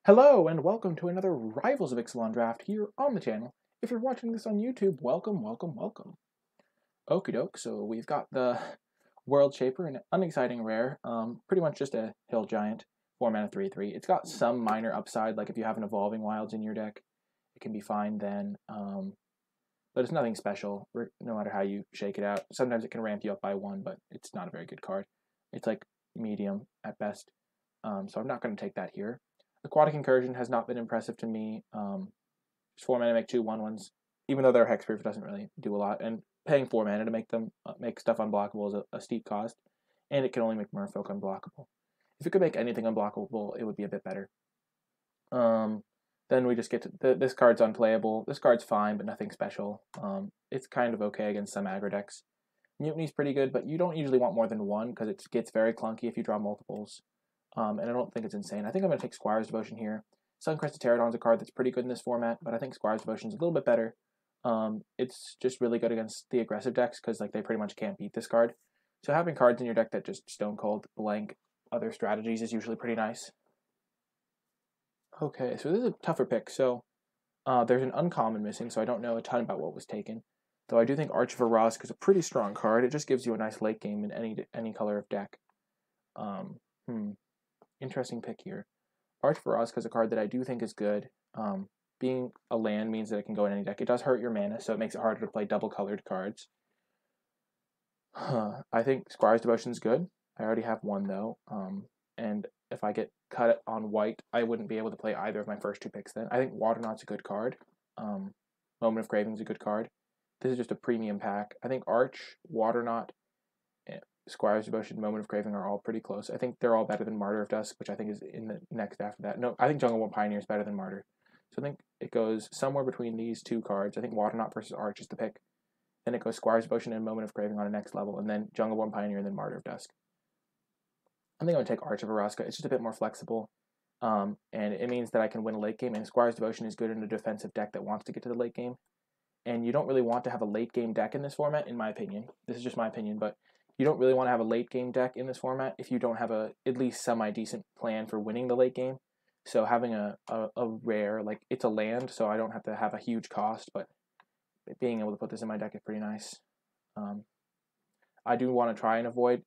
Hello and welcome to another Rivals of Ixalan draft here on the channel. If you're watching this on YouTube, welcome, welcome, welcome. Okie doke, so we've got the World Shaper, an unexciting rare, pretty much just a hill giant, 4-mana 3/3. It's got some minor upside, like if you have an Evolving Wilds in your deck, it can be fine then, but it's nothing special, no matter how you shake it out. Sometimes it can ramp you up by 1, but it's not a very good card. It's like medium at best, so I'm not going to take that here. Aquatic Incursion has not been impressive to me. Just 4 mana to make 2 1/1s, even though their hexproof doesn't really do a lot. And paying 4 mana to make them make stuff unblockable is a steep cost, and it can only make Merfolk unblockable. If it could make anything unblockable, it would be a bit better. Then we just get to this card's unplayable. This card's fine, but nothing special. It's kind of okay against some aggro decks. Mutiny's pretty good, but you don't usually want more than 1 because it gets very clunky if you draw multiples. And I don't think it's insane. I think I'm going to take Squire's Devotion here. Suncrested Pterodon's a card that's pretty good in this format, but I think Squire's Devotion is a little bit better. It's just really good against the aggressive decks because like they pretty much can't beat this card. So having cards in your deck that just stone cold blank other strategies is usually pretty nice. Okay, so this is a tougher pick. So there's an uncommon missing, so I don't know a ton about what was taken. Though I do think Arch of Arask is a pretty strong card. It just gives you a nice late game in any color of deck. Interesting pick here. Arch of Arask is a card that I do think is good. Being a land means that it can go in any deck. It does hurt your mana, so it makes it harder to play double-colored cards. I think Squire's Devotion is good. I already have one, though. And if I get cut on white, I wouldn't be able to play either of my first 2 picks then. I think Waternaught's a good card. Moment of Craving's a good card. This is just a premium pack. I think Arch, Waternaught, Squire's Devotion, Moment of Craving are all pretty close. I think they're all better than Martyr of Dusk, which I think is in the next after that. No, I think Jungle Pioneer is better than Martyr. So I think it goes somewhere between these 2 cards. I think Waternaut versus Arch is the pick. Then it goes Squire's Devotion and Moment of Craving on a next level, and then Jungle Pioneer and then Martyr of Dusk. I think I'm going to take Arch of Araska. It's just a bit more flexible, and it means that I can win a late game, and Squire's Devotion is good in a defensive deck that wants to get to the late game. And you don't really want to have a late game deck in this format, in my opinion. This is just my opinion, but you don't really want to have a late game deck in this format if you don't have at least semi-decent plan for winning the late game. So having a rare, like it's a land, so I don't have to have a huge cost, but being able to put this in my deck is pretty nice. I do want to try and avoid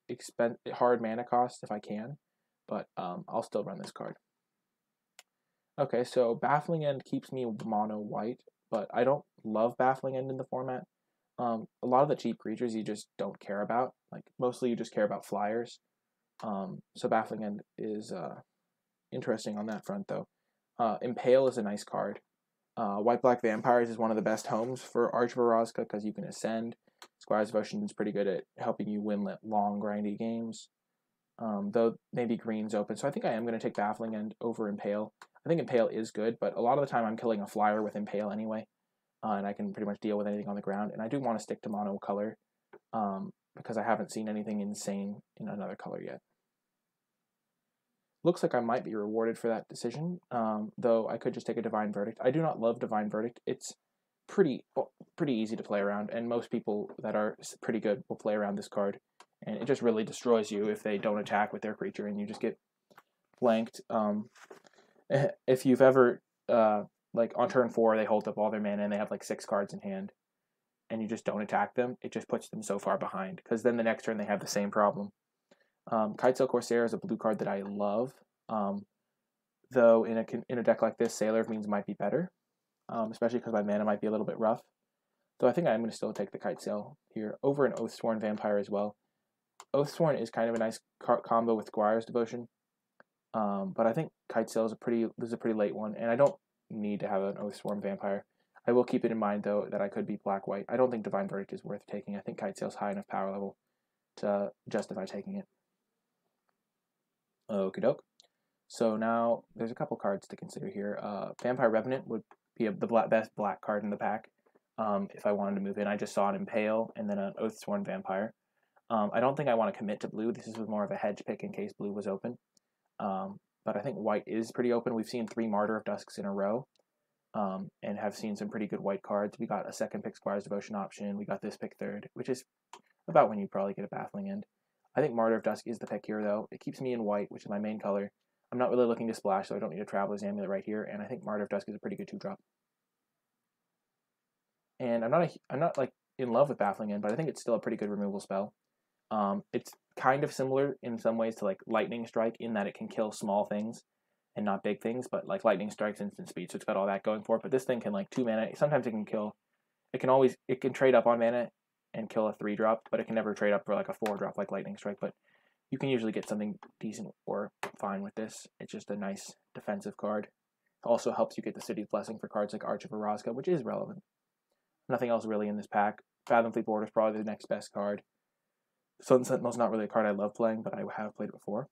hard mana cost if I can, but I'll still run this card. Okay, so Baffling End keeps me mono white, but I don't love Baffling End in the format. A lot of the cheap creatures you just don't care about. Like, mostly you just care about flyers. So Baffling End is interesting on that front, though. Impale is a nice card. White-Black Vampires is one of the best homes for Arch of Araska because you can ascend. Squire's Devotion is pretty good at helping you win long, grindy games. Though maybe green's open. So I think I am going to take Baffling End over Impale. I think Impale is good, but a lot of the time I'm killing a flyer with Impale anyway. And I can pretty much deal with anything on the ground. And I do want to stick to mono color because I haven't seen anything insane in another color yet. Looks like I might be rewarded for that decision, though I could just take a Divine Verdict. I do not love Divine Verdict. It's pretty easy to play around, and most people that are pretty good will play around this card. And it just really destroys you if they don't attack with their creature, and you just get blanked. If you've ever... like on turn 4, they hold up all their mana and they have like 6 cards in hand, and you just don't attack them. It just puts them so far behind because then the next turn they have the same problem. Kitesail Corsair is a blue card that I love, though in a deck like this, Sailor of Means might be better, especially because my mana might be a little bit rough. Though I think I'm going to still take the Kitesail here over an Oathsworn Vampire as well. Oathsworn is kind of a nice combo with Squire's Devotion, but I think Kitesail is a pretty late one, and I don't need to have an Oathsworn Vampire. I will keep it in mind, though, that I could be black-white. I don't think Divine Verdict is worth taking. I think Kitesail's high enough power level to justify taking it. Okie doke. So now there's a couple cards to consider here. Vampire Revenant would be the best black card in the pack if I wanted to move in. I just saw an Impale and then an Oathsworn Vampire. I don't think I want to commit to blue. This is more of a hedge pick in case blue was open. But I think white is pretty open. We've seen 3 Martyr of Dusks in a row, and have seen some pretty good white cards. We got a second pick Squire's Devotion option. We got this pick third, which is about when you probably get a Baffling End. I think Martyr of Dusk is the pick here, though. It keeps me in white, which is my main color. I'm not really looking to splash, so I don't need a Traveler's Amulet right here, and I think Martyr of Dusk is a pretty good 2-drop. And I'm not like in love with Baffling End, but I think it's still a pretty good removal spell. It's kind of similar in some ways to like Lightning Strike in that it can kill small things and not big things, but like Lightning Strike's instant speed, so it's got all that going for it. But this thing can like 2 mana. Sometimes it can kill. It can trade up on mana and kill a 3-drop, but it can never trade up for like a 4-drop like Lightning Strike. But you can usually get something decent or fine with this. It's just a nice defensive card. It also helps you get the City's Blessing for cards like Arch of Orazca, which is relevant. Nothing else really in this pack. Fathom Fleet Border is probably the next best card. Sun Sentinel's not really a card I love playing, but I have played it before.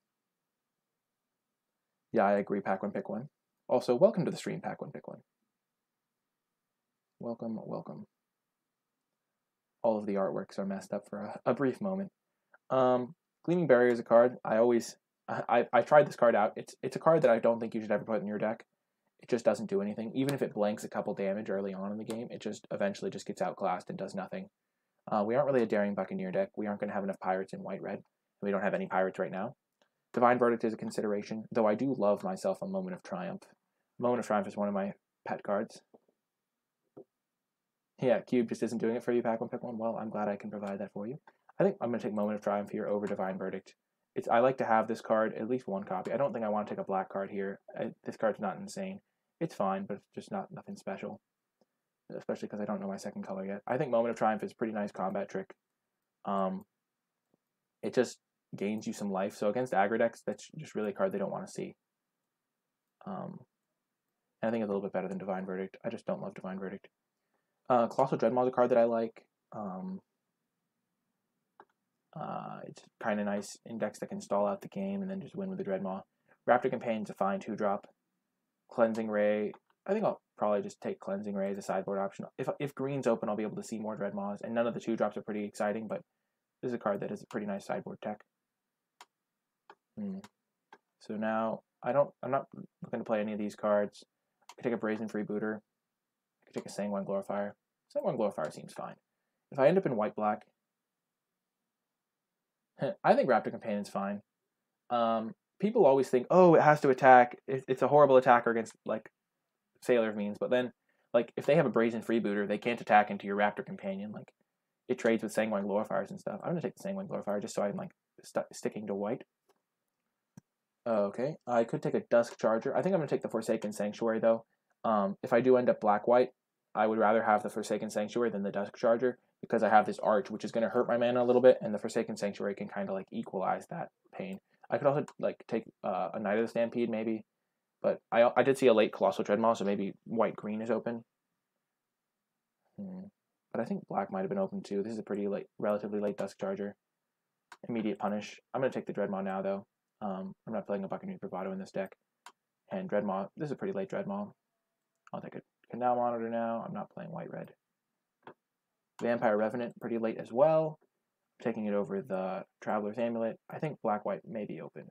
Yeah, I agree, Pack 1, Pick 1. Also, welcome to the stream, Pack 1, Pick 1. Welcome, welcome. All of the artworks are messed up for a brief moment. Gleaming Barrier is a card I tried this card out. It's a card that I don't think you should ever put in your deck. It just doesn't do anything. Even if it blanks a couple damage early on in the game, it just eventually just gets outclassed and does nothing. We aren't really a Daring Buccaneer deck. We aren't going to have enough pirates in white-red. We don't have any pirates right now. Divine Verdict is a consideration, though I do love myself a Moment of Triumph. Moment of Triumph is one of my pet cards. Yeah, Cube just isn't doing it for you, Pack 1, Pick 1. Well, I'm glad I can provide that for you. I think I'm going to take Moment of Triumph here over Divine Verdict. I like to have this card, at least one copy. I don't think I want to take a black card here. This card's not insane. It's fine, but it's just nothing special. Especially because I don't know my second color yet. I think Moment of Triumph is a pretty nice combat trick. It just gains you some life. So against aggro decks, that's just really a card they don't want to see. And I think it's a little bit better than Divine Verdict. I just don't love Divine Verdict. Colossal Dreadmaw is a card that I like. It's kind of nice index that can stall out the game and then just win with the Dreadmaw. Raptor Companion's a fine 2-drop. Cleansing Ray, I think I'll probably just take Cleansing Ray as a sideboard option. If green's open, I'll be able to see more Dreadmaws, and none of the 2-drops are pretty exciting, but this is a card that is a pretty nice sideboard tech. So now, I'm not looking to play any of these cards. I could take a Brazen Freebooter. I could take a Sanguine Glorifier. Sanguine Glorifier seems fine. If I end up in white-black, I think Raptor Companion's fine. People always think, oh, it has to attack. It's a horrible attacker against, like, Sailor Means. But then, like, if they have a Brazen Freebooter, they can't attack into your Raptor Companion. Like, it trades with Sanguine Glorifiers and stuff. I'm going to take the Sanguine Glorifier just so I'm, like, sticking to white. Okay, I could take a Dusk Charger. I think I'm going to take the Forsaken Sanctuary, though. If I do end up black-white, I would rather have the Forsaken Sanctuary than the Dusk Charger, because I have this Arch, which is going to hurt my mana a little bit, and the Forsaken Sanctuary can kind of, like, equalize that pain. I could also, like, take a Knight of the Stampede, maybe, but I did see a late Colossal Dreadmaw, so maybe white-green is open. But I think black might have been open, too. This is a pretty late, relatively late Dusk Charger. Immediate Punish. I'm going to take the Dreadmaw now, though. I'm not playing a Buccaneer Bravado in this deck. And Dreadmaw, this is a pretty late Dreadmaw. I'll take a Canal Monitor now. I'm not playing white-red. Vampire Revenant, pretty late as well. Taking it over the Traveler's Amulet. I think black-white may be open.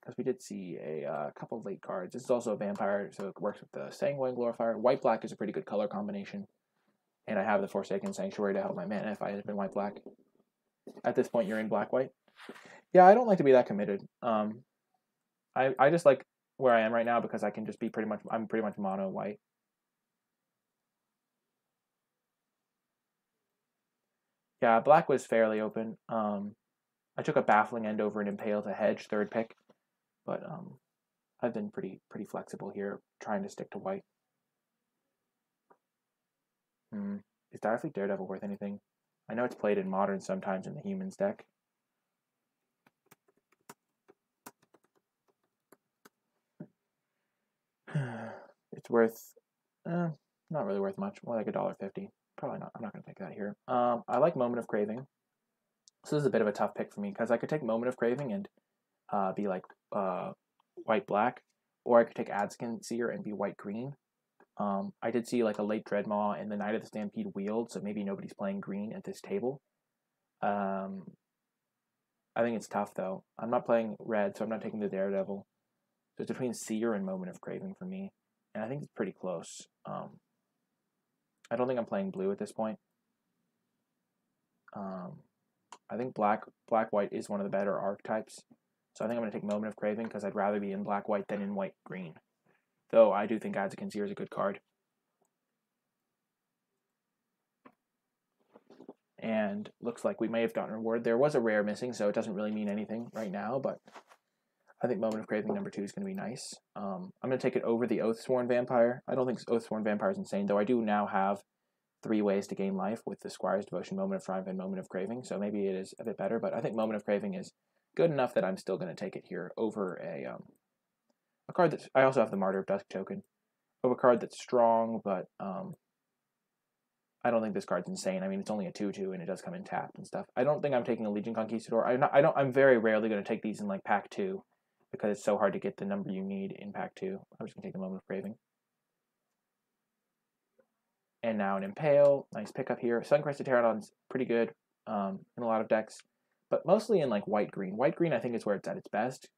Because we did see a couple late cards. This is also a vampire, so it works with the Sanguine Glorifier. White-black is a pretty good color combination. And I have the Forsaken Sanctuary to help my mana if I had been white-black. At this point, you're in black-white. Yeah, I don't like to be that committed. I just like where I am right now because I can just be I'm pretty much mono white. Yeah, black was fairly open. I took a Baffling End over an Impale to hedge, 3rd pick, but I've been pretty flexible here, trying to stick to white. Is Direfleet Daredevil worth anything? I know it's played in Modern sometimes in the Humans deck. It's worth, not really worth much, more like $1.50. Probably not. I'm not going to take that here. I like Moment of Craving. So this is a bit of a tough pick for me because I could take Moment of Craving and be like white-black, or I could take Adskin Seer and be white-green. I did see like a late Dreadmaw and the Knight of the Stampede Wield, so maybe nobody's playing green at this table. I think it's tough though. I'm not playing red, so I'm not taking the Daredevil. So it's between Seer and Moment of Craving for me, and I think it's pretty close. I don't think I'm playing blue at this point. I think black-white is one of the better archetypes, So I think I'm going to take Moment of Craving because I'd rather be in black-white than in white-green. Though I do think Adds a Conceer is a good card. And looks like we may have gotten a reward. There was a rare missing, so it doesn't really mean anything right now, but I think Moment of Craving number 2 is going to be nice. I'm going to take it over the Oathsworn Vampire. I don't think Oathsworn Vampire is insane, though I do now have 3 ways to gain life with the Squire's Devotion, Moment of Triumph, and Moment of Craving, so maybe it is a bit better, but I think Moment of Craving is good enough that I'm still going to take it here over a card that's... I also have the Martyr of Dusk token. Over a card that's strong, but I don't think this card's insane. I mean, it's only a 2/2, and it does come in tapped and stuff. I don't think I'm taking a Legion Conquistador. I'm very rarely going to take these in, like, Pack 2, because it's so hard to get the number you need in Pack 2. I'm just going to take the Moment of Craving. And now an Impale. Nice pickup here. Suncrested Pteranodon's pretty good in a lot of decks, but mostly in, like, white-green. White-green, I think, is where it's at its best,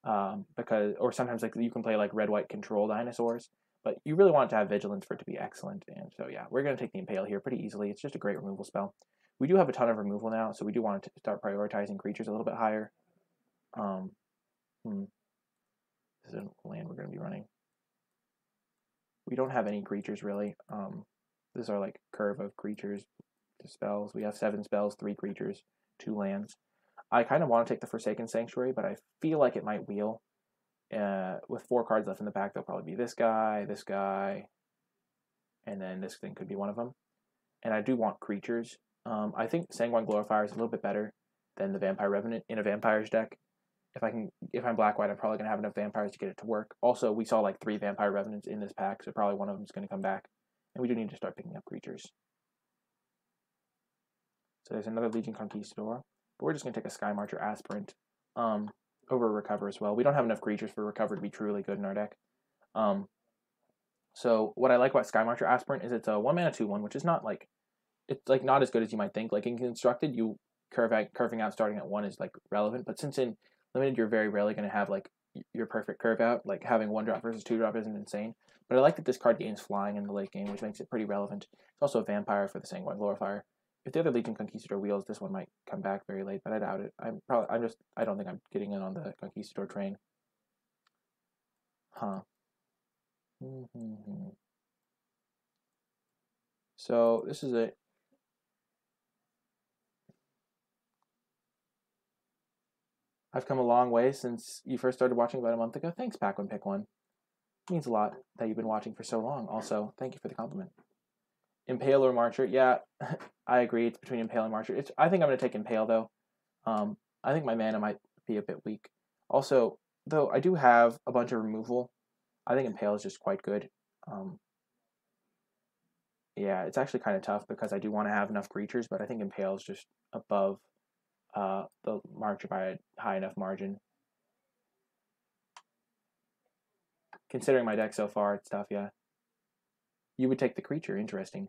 or sometimes, like, you can play, like, red-white control dinosaurs, but you really want to have Vigilance for it to be excellent, and so, yeah, we're going to take the Impale here pretty easily. It's just a great removal spell. We do have a ton of removal now, so we do want to start prioritizing creatures a little bit higher. This is a land we're going to be running. We don't have any creatures, really. This is our, like, curve of creatures to spells. We have 7 spells, 3 creatures, 2 lands. I kind of want to take the Forsaken Sanctuary, but I feel like it might wheel. With 4 cards left in the pack, there'll probably be this guy, and then this thing could be one of them. And I do want creatures. I think Sanguine Glorifier is a little bit better than the Vampire Revenant in a Vampires deck. If I'm black-white, I'm probably going to have enough Vampires to get it to work. Also, we saw like 3 Vampire Revenants in this pack, so probably one of them is going to come back. And we do need to start picking up creatures. So there's another Legion Conquistador. But we're just going to take a Sky Marcher Aspirant over Recover as well. We don't have enough creatures for Recover to be truly good in our deck. So what I like about Sky Marcher Aspirant is it's a 1-mana 2/1, which is not like... It's like not as good as you might think. Like in Constructed, you curving out starting at 1 is like relevant, but since in Limited you're very rarely going to have like your perfect curve out. Like having 1-drop versus 2-drop isn't insane. But I like that this card gains flying in the late game, which makes it pretty relevant. It's also a vampire for the Sanguine Glorifier. If the other Legion Conquistador wheels, this one might come back very late, but I doubt it. I don't think I'm getting in on the Conquistador train. Huh. So this is it. I've come a long way since you first started watching about a month ago. Thanks, Pack One Pick One. It means a lot that you've been watching for so long. Also, thank you for the compliment. Impale or Marcher? Yeah, I agree. It's between Impale and Marcher. I think I'm going to take Impale, though. I think my mana might be a bit weak. Also, though, I do have a bunch of removal. I think Impale is just quite good. Yeah, it's actually kind of tough because I do want to have enough creatures, but I think Impale is just above the Marcher by a high enough margin. Considering my deck so far, it's tough, yeah. You would take the creature, interesting.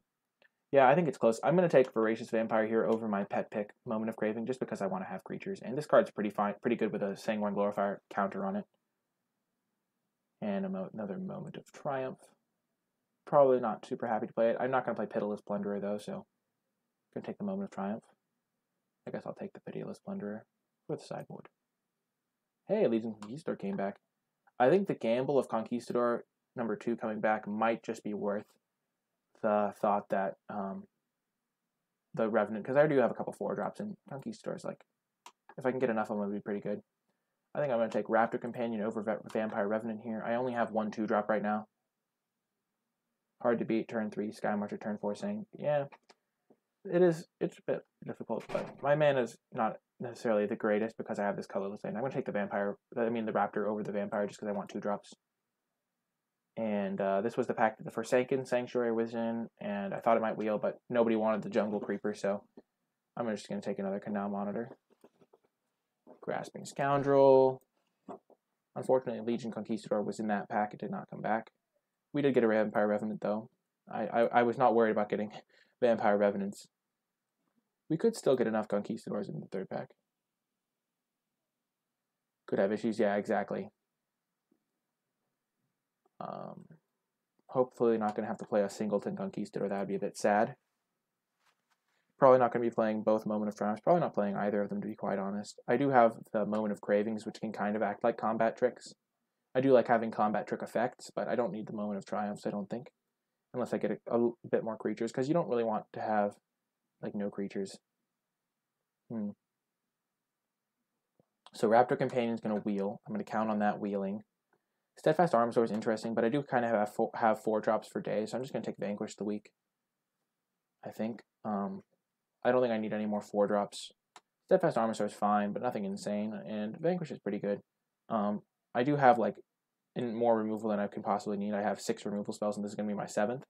Yeah, I think it's close. I'm going to take Voracious Vampire here over my pet pick, Moment of Craving, just because I want to have creatures. And this card's pretty good with a Sanguine Glorifier counter on it. And another Moment of Triumph. Probably not super happy to play it. I'm not going to play Pitiless Plunderer, though, so I'm going to take the Moment of Triumph. I guess I'll take the Pitiless Plunderer for the sideboard. Hey, Legion Conquistador came back. I think the gamble of Conquistador number 2 coming back might just be worth the thought that the Revenant, because I do have a couple 4-drops, and Conquistadors, like, if I can get enough of them, it would be pretty good. I think I'm going to take Raptor Companion over Vampire Revenant here. I only have 1 2-drop right now. Hard to beat turn 3, Sky Marcher turn 4 saying, yeah, it's a bit difficult, but my mana is not necessarily the greatest because I have this colorless land. I'm going to take the Raptor over the Vampire just because I want 2-drops. And this was the pack that the Forsaken Sanctuary was in, and I thought it might wheel, but nobody wanted the Jungle Creeper, so I'm just going to take another Canal Monitor. Grasping Scoundrel. Unfortunately, Legion Conquistador was in that pack. It did not come back. We did get a Vampire Revenant, though. I was not worried about getting Vampire Revenants. We could still get enough Conquistadors in the 3rd pack. Could have issues, yeah, exactly. Hopefully not going to have to play a Singleton Conquistador. That would be a bit sad. Probably not going to be playing both Moment of Triumphs. Probably not playing either of them, to be quite honest. I do have the Moment of Cravings, which can kind of act like combat tricks. I do like having combat trick effects, but I don't need the Moment of Triumphs, I don't think. Unless I get a bit more creatures, because you don't really want to have, like, no creatures. So Raptor Companion is going to wheel. I'm going to count on that wheeling. Steadfast Armosaur is interesting, but I do kind of have 4 drops for days, so I'm just going to take Vanquish the Weak, I think. I don't think I need any more 4-drops. Steadfast Armosaur is fine, but nothing insane, and Vanquish is pretty good. I do have, like, more removal than I can possibly need. I have 6 removal spells, and this is going to be my 7th.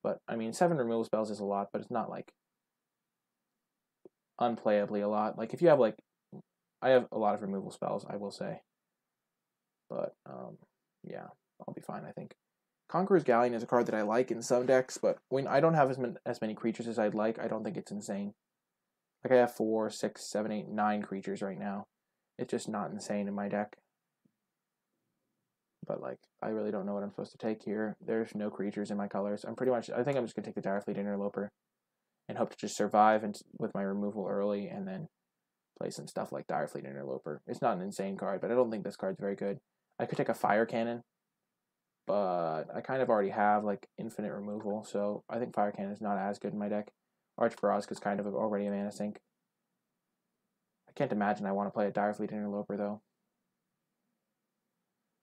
But, I mean, 7 removal spells is a lot, but it's not, like, unplayably a lot. Like, if you have, like, I have a lot of removal spells, I will say. But, yeah, I'll be fine, I think. Conqueror's Galleon is a card that I like in some decks, but when I don't have as many creatures as I'd like, I don't think it's insane. Like, I have 4, 6, 7, 8, 9 creatures right now. It's just not insane in my deck. But, like, I really don't know what I'm supposed to take here. There's no creatures in my colors. I think I'm just going to take the Direfleet Interloper and hope to just survive with my removal early and then play some stuff like Direfleet Interloper. It's not an insane card, but I don't think this card's very good. I could take a Fire Cannon, but I kind of already have, like, infinite removal, so I think Fire Cannon is not as good in my deck. Arch Barrasca is kind of already a mana sink. I can't imagine I want to play a Direfleet Interloper, though.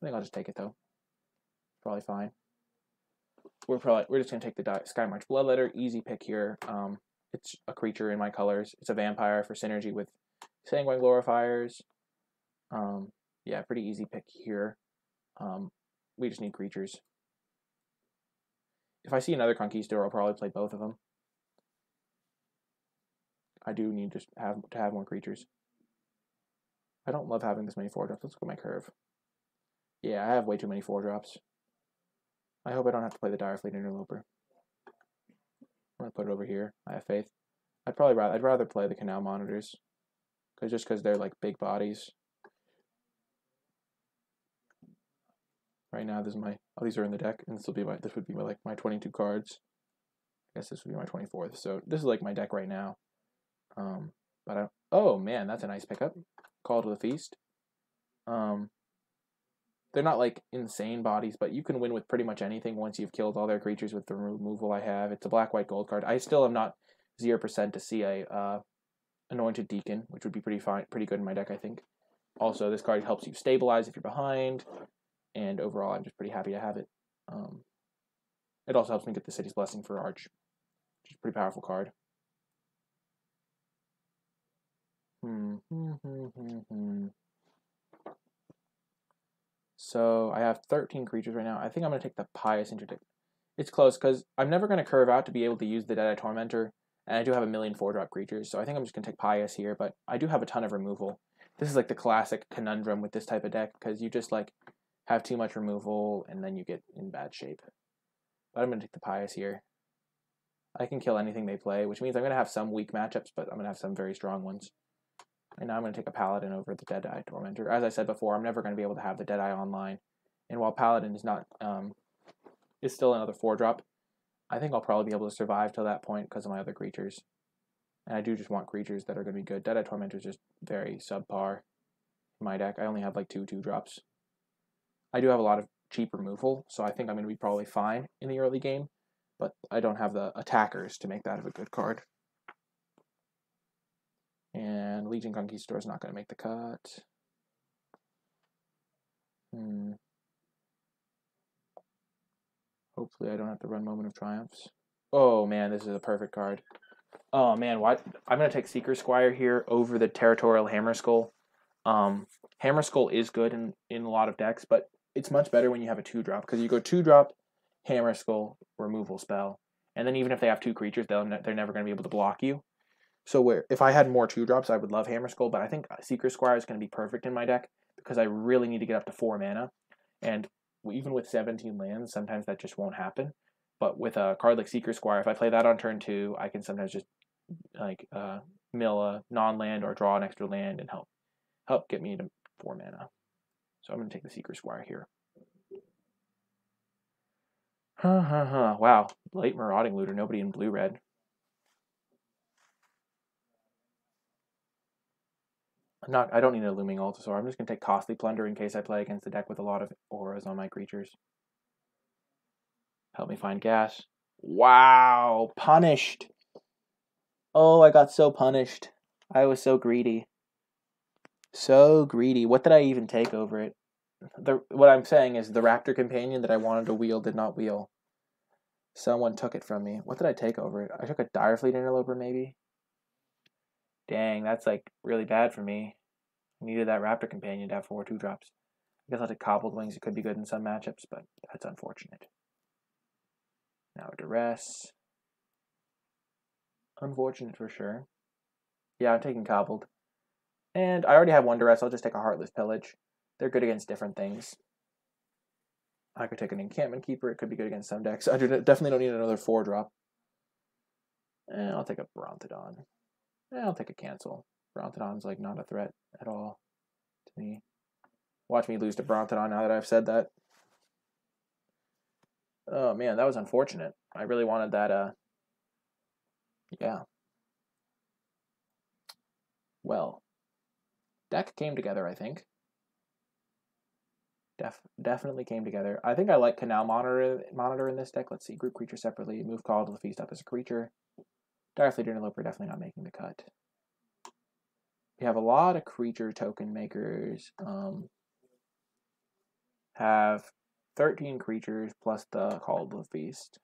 I think I'll just take it, though. Probably fine. We're just gonna take the Skymarch Bloodletter. Easy pick here. It's a creature in my colors. It's a vampire for synergy with Sanguine Glorifiers. Yeah, pretty easy pick here. We just need creatures. If I see another Conquistador, I'll probably play both of them. I do need to have more creatures. I don't love having this many 4-drops. Let's look at my curve. Yeah, I have way too many 4-drops. I hope I don't have to play the Direfleet Interloper. I'm gonna put it over here. I have faith. I'd rather play the Canal Monitors, because they're like big bodies. Right now, these are in the deck, and this would be my 22 cards. I guess this would be my 24th. So this is like my deck right now. Oh man, that's a nice pickup. Call to the Feast. They're not like insane bodies, but you can win with pretty much anything once you've killed all their creatures with the removal I have. It's a black-white gold card. I still am not 0% to see a Anointed Deacon, which would be pretty good in my deck, I think. Also, this card helps you stabilize if you're behind, and overall, I'm just pretty happy to have it. It also helps me get the City's Blessing for Arch, which is a pretty powerful card. So I have 13 creatures right now. I think I'm going to take the Pious Interdict. It's close because I'm never going to curve out to be able to use the Deadeye Tormentor, and I do have a million 4-drop creatures, so I think I'm just going to take Pious here, but I do have a ton of removal. This is like the classic conundrum with this type of deck, because you just like have too much removal, and then you get in bad shape. But I'm going to take the Pious here. I can kill anything they play, which means I'm going to have some weak matchups, but I'm going to have some very strong ones. And now I'm going to take a Paladin over the Deadeye Tormentor. As I said before, I'm never going to be able to have the Deadeye online. And while Paladin is not, is still another 4-drop, I think I'll probably be able to survive till that point because of my other creatures. And I do just want creatures that are going to be good. Deadeye Tormentor is just very subpar in my deck. I only have like 2 2-drops. I do have a lot of cheap removal, so I think I'm going to be probably fine in the early game. But I don't have the attackers to make that of a good card. And Legion Conquistador is not going to make the cut. Hopefully I don't have to run Moment of Triumphs. Oh man, this is a perfect card. Oh man, what? I'm going to take Seeker Squire here over the Territorial Hammerskull. Hammerskull is good in a lot of decks, but it's much better when you have a 2-drop, because you go 2-drop, Hammerskull, removal spell, and then even if they have 2 creatures, they're never going to be able to block you. So if I had more 2-drops, I would love Hammerskull, but I think Seeker Squire is going to be perfect in my deck because I really need to get up to 4 mana. And even with 17 lands, sometimes that just won't happen. But with a card like Seeker Squire, if I play that on turn 2, I can sometimes just like mill a non-land or draw an extra land and help get me to 4 mana. So I'm going to take the Seeker Squire here. Wow, late Marauding Looter, nobody in blue-red. I don't need a Looming Altasaur. I'm just going to take Costly Plunder in case I play against a deck with a lot of auras on my creatures. Help me find gas. Wow, punished. Oh, I got so punished. I was so greedy. So greedy. What did I even take over it? What I'm saying is the Raptor Companion that I wanted to wheel did not wheel. Someone took it from me. What did I take over it? I took a Direfleet Interloper, maybe? Dang, that's like really bad for me. I needed that Raptor Companion to have 4 2-drops. I guess I'll take Cobbled Wings. It could be good in some matchups, but that's unfortunate. Now Duress. Unfortunate for sure. Yeah, I'm taking Cobbled. And I already have 1 Duress. I'll just take a Heartless Pillage. They're good against different things. I could take an Encampment Keeper. It could be good against some decks. I definitely don't need another 4-drop. And I'll take a Brontodon. And I'll take a Cancel. Brontodon's like not a threat at all to me. Watch me lose to Brontodon now that I've said that. Oh man, that was unfortunate. I really wanted that, yeah. Well, deck came together, I think. Definitely came together. I think I like Canal Monitor in this deck. Let's see. Group creature separately. Move Call to the Feast up as a creature. Direfleet Interloper definitely not making the cut. We have a lot of creature token makers. Have 13 creatures plus the Call to the Feast.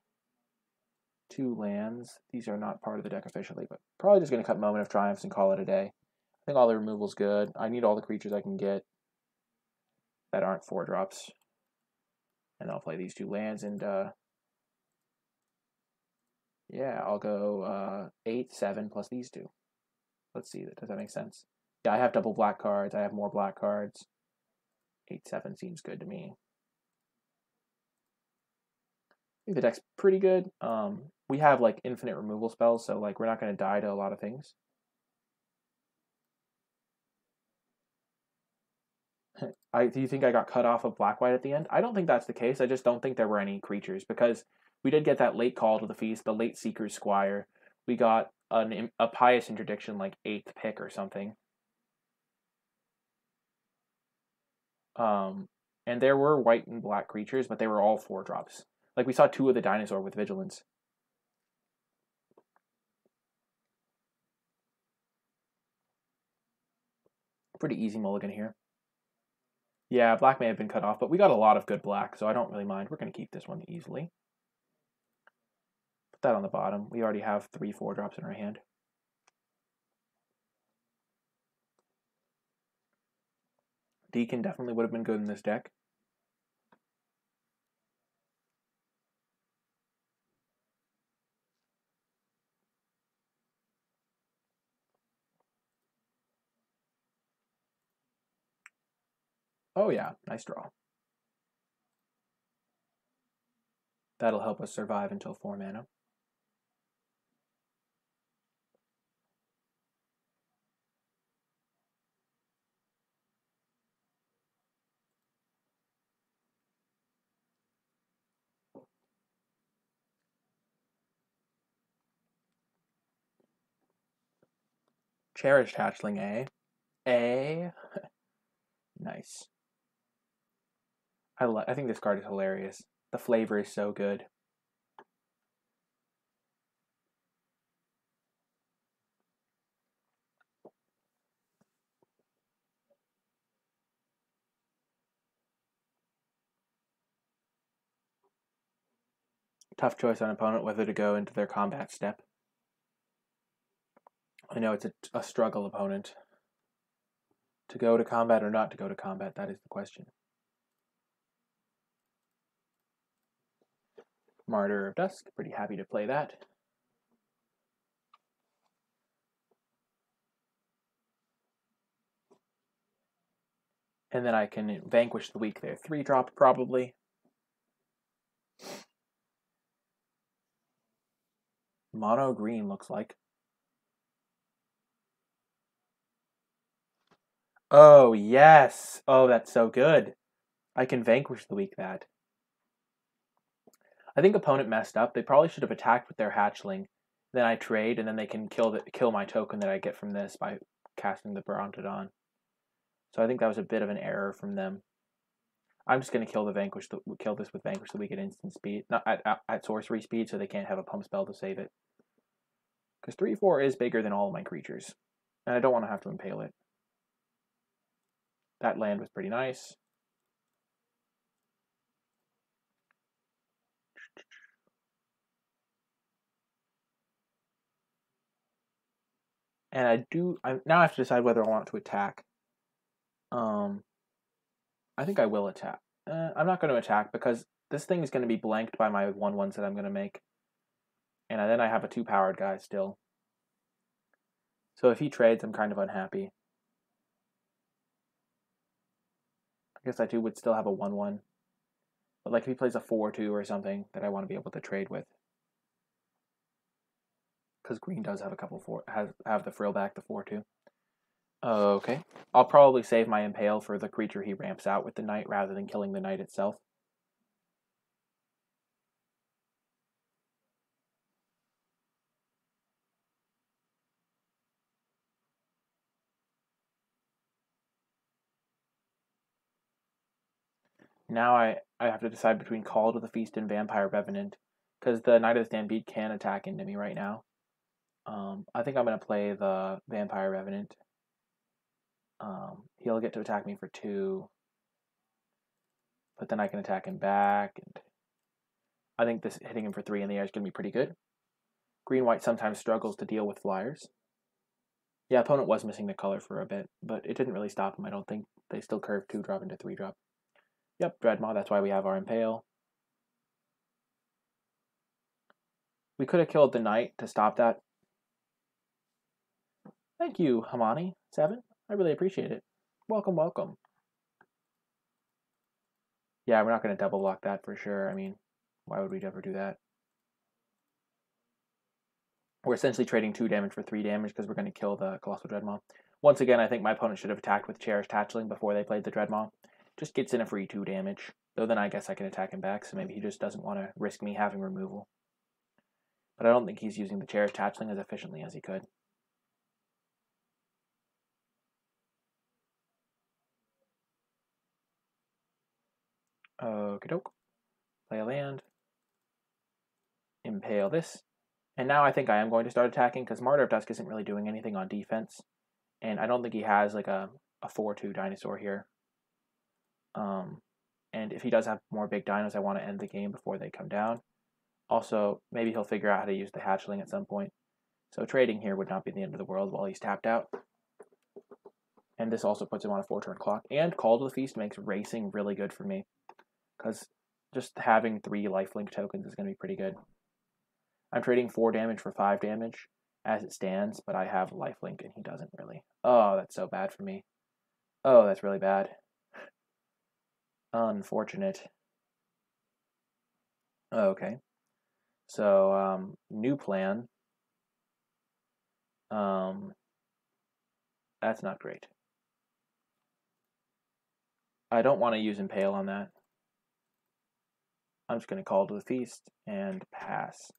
2 lands. These are not part of the deck officially, but probably just going to cut Moment of Triumphs and call it a day. I think all the removal's good. I need all the creatures I can get that aren't 4-drops. And I'll play these 2 lands, and yeah, I'll go 8, 7 plus these 2. Let's see, does that make sense? Yeah, I have double black cards. I have more black cards. 8, 7 seems good to me. I think the deck's pretty good. We have like infinite removal spells, so like we're not going to die to a lot of things. Do you think I got cut off of black-white at the end? I don't think that's the case. I just don't think there were any creatures because we did get that late Call to the Feast, the late Seeker's Squire. We got a Pious Interdiction like 8th pick or something. And there were white and black creatures, but they were all 4-drops. Like we saw 2 of the Dinosaur with Vigilance. Pretty easy mulligan here. Yeah, black may have been cut off, but we got a lot of good black, so I don't really mind. We're going to keep this one easily. Put that on the bottom. We already have 3 4-drops in our hand. Deacon definitely would have been good in this deck. Oh yeah, nice draw. That'll help us survive until 4 mana. Cherished Hatchling, A. Nice. I think this card is hilarious. The flavor is so good. Tough choice on opponent whether to go into their combat step. I know it's a struggle opponent. To go to combat or not to go to combat, that is the question. Martyr of Dusk, pretty happy to play that. And then I can Vanquish the Weak there. 3-drop probably. Mono green looks like. Oh, yes. Oh, that's so good. I can Vanquish the Weak that. I think opponent messed up. They probably should have attacked with their Hatchling. Then I trade, and then they can kill my token that I get from this by casting the Brontodon. So I think that was a bit of an error from them. I'm just going to kill this with Vanquish so we get instant speed, not at sorcery speed, so they can't have a pump spell to save it. Because 3/4 is bigger than all of my creatures, and I don't want to have to impale it. That land was pretty nice. And I now have to decide whether I want to attack. I think I will attack. I'm not going to attack because this thing is going to be blanked by my 1/1s that I'm going to make. And then I have a 2-powered guy still. So if he trades, I'm kind of unhappy. I guess I would still have a 1/1. But like if he plays a 4/2 or something that I want to be able to trade with. Because green does have a couple have the frill back, the 4/2. Okay. I'll probably save my impale for the creature he ramps out with the knight rather than killing the knight itself. Now I have to decide between Call to the Feast and Vampire Revenant, because the Knight of the Stampede can attack into me right now. I think I'm going to play the Vampire Revenant. He'll get to attack me for 2, but then I can attack him back, and I think this hitting him for 3 in the air is going to be pretty good. Green-white sometimes struggles to deal with flyers. Yeah, opponent was missing the color for a bit, but it didn't really stop him, I don't think. They still curved 2-drop into 3-drop. Yep, Dreadmaw, that's why we have our Impale. We could have killed the Knight to stop that. Thank you, Hamani7. I really appreciate it. Welcome, welcome. Yeah, we're not going to double block that for sure. I mean, why would we ever do that? We're essentially trading 2 damage for 3 damage because we're going to kill the Colossal Dreadmaw. Once again, I think my opponent should have attacked with Cherished Hatchling before they played the Dreadmaw. Just gets in a free 2 damage. Though then I guess I can attack him back, so maybe he just doesn't want to risk me having removal. But I don't think he's using the Cherished Hatchling as efficiently as he could. Okie doke. Play a land. Impale this. And now I think I am going to start attacking because Martyr of Dusk isn't really doing anything on defense. And I don't think he has like a 4/2 dinosaur here. And if he does have more big dinos, I want to end the game before they come down. Also, maybe he'll figure out how to use the hatchling at some point. So trading here would not be the end of the world while he's tapped out. And this also puts him on a 4-turn clock. And Call to the Feast makes racing really good for me. Because just having 3 lifelink tokens is going to be pretty good. I'm trading 4 damage for 5 damage as it stands, but I have lifelink and he doesn't really. Oh, that's so bad for me. Oh, that's really bad. Unfortunate. Okay. So, new plan. That's not great. I don't want to use Impale on that. I'm just going to Call to the Feast and pass.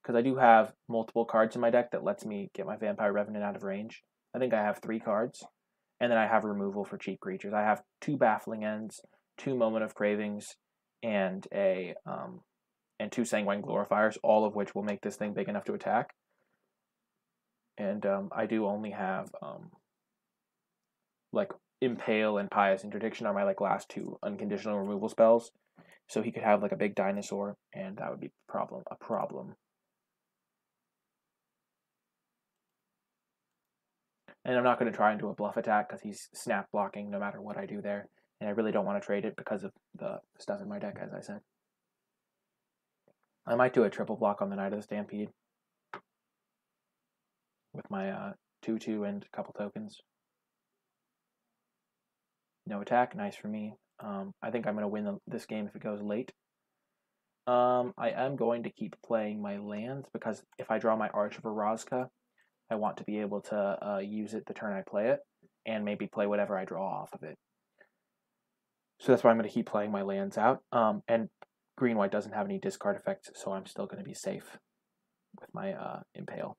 Because I do have multiple cards in my deck that lets me get my Vampire Revenant out of range. I think I have 3 cards. And then I have removal for cheap creatures. I have 2 Baffling Ends, 2 Moment of Cravings, and 2 Sanguine Glorifiers, all of which will make this thing big enough to attack. And I do only have like Impale and Pious Interdiction are my like last 2 unconditional removal spells. So he could have like a big dinosaur, and that would be a problem. And I'm not going to try and do a bluff attack because he's snap blocking no matter what I do there. And I really don't want to trade it because of the stuff in my deck, as I said. I might do a triple block on the Knight of the Stampede with my 2/2 and a couple tokens. No attack, nice for me. I think I'm going to win this game if it goes late. I am going to keep playing my lands because if I draw my Arch of Orazca, I want to be able to use it the turn I play it, and maybe play whatever I draw off of it. So that's why I'm going to keep playing my lands out. And green-white doesn't have any discard effects, so I'm still going to be safe with my Impale.